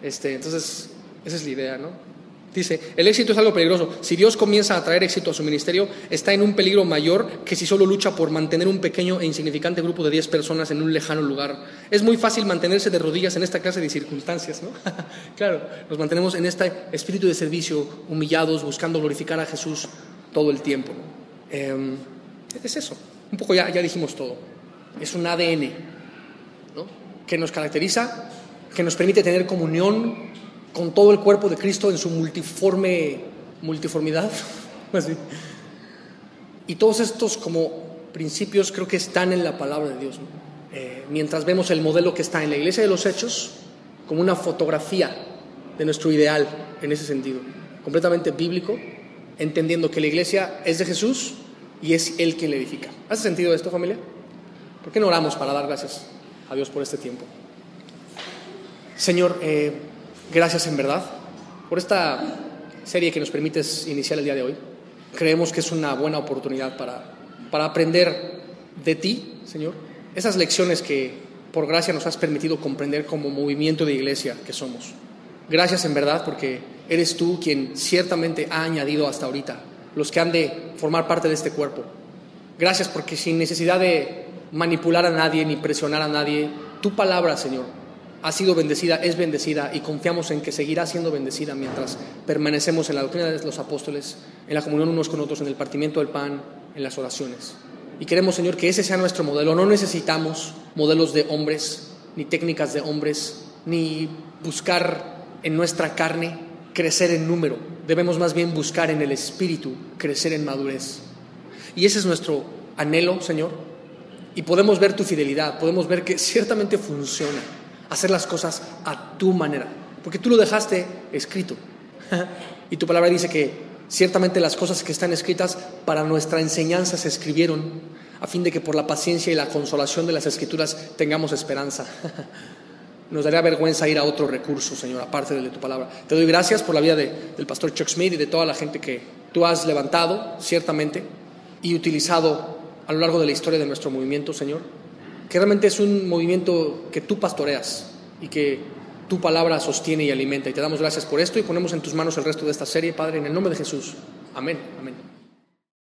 Entonces, esa es la idea, ¿no? Dice, el éxito es algo peligroso. Si Dios comienza a traer éxito a su ministerio, está en un peligro mayor que si solo lucha por mantener un pequeño e insignificante grupo de 10 personas en un lejano lugar. Es muy fácil mantenerse de rodillas en esta clase de circunstancias, ¿no? Claro, nos mantenemos en este espíritu de servicio, humillados, buscando glorificar a Jesús todo el tiempo, ¿no? Es eso. Un poco ya dijimos todo. Es un ADN, ¿no? Que nos caracteriza, que nos permite tener comunión con todo el cuerpo de Cristo en su multiformidad. Así. Y todos estos como principios creo que están en la palabra de Dios, ¿no? Mientras vemos el modelo que está en la iglesia de los Hechos como una fotografía de nuestro ideal en ese sentido, completamente bíblico, entendiendo que la iglesia es de Jesús y es Él quien la edifica. ¿Hace sentido esto, familia? ¿Por qué no oramos para dar gracias a Dios por este tiempo? Señor, gracias en verdad por esta serie que nos permites iniciar el día de hoy. Creemos que es una buena oportunidad para aprender de ti, Señor, esas lecciones que por gracia nos has permitido comprender como movimiento de iglesia que somos. Gracias en verdad porque eres tú quien ciertamente ha añadido hasta ahorita los que han de formar parte de este cuerpo. Gracias porque sin necesidad de manipular a nadie ni presionar a nadie, tu palabra, Señor, ha sido bendecida, es bendecida y confiamos en que seguirá siendo bendecida mientras permanecemos en la doctrina de los apóstoles, en la comunión unos con otros, en el partimiento del pan, en las oraciones. Y queremos, Señor, que ese sea nuestro modelo. No necesitamos modelos de hombres, ni técnicas de hombres, ni buscar en nuestra carne crecer en número. Debemos más bien buscar en el Espíritu crecer en madurez. Y ese es nuestro anhelo, Señor. Y podemos ver tu fidelidad, podemos ver que ciertamente funciona hacer las cosas a tu manera. porque tú lo dejaste escrito. Y tu palabra dice que ciertamente las cosas que están escritas para nuestra enseñanza se escribieron, a fin de que por la paciencia y la consolación de las Escrituras tengamos esperanza. Nos daría vergüenza ir a otro recurso, Señor, aparte del de tu palabra. Te doy gracias por la vida del pastor Chuck Smith y de toda la gente que tú has levantado, ciertamente, y utilizado a lo largo de la historia de nuestro movimiento, Señor, que realmente es un movimiento que tú pastoreas y que tu palabra sostiene y alimenta. Y te damos gracias por esto y ponemos en tus manos el resto de esta serie, Padre, en el nombre de Jesús. Amén. Amén.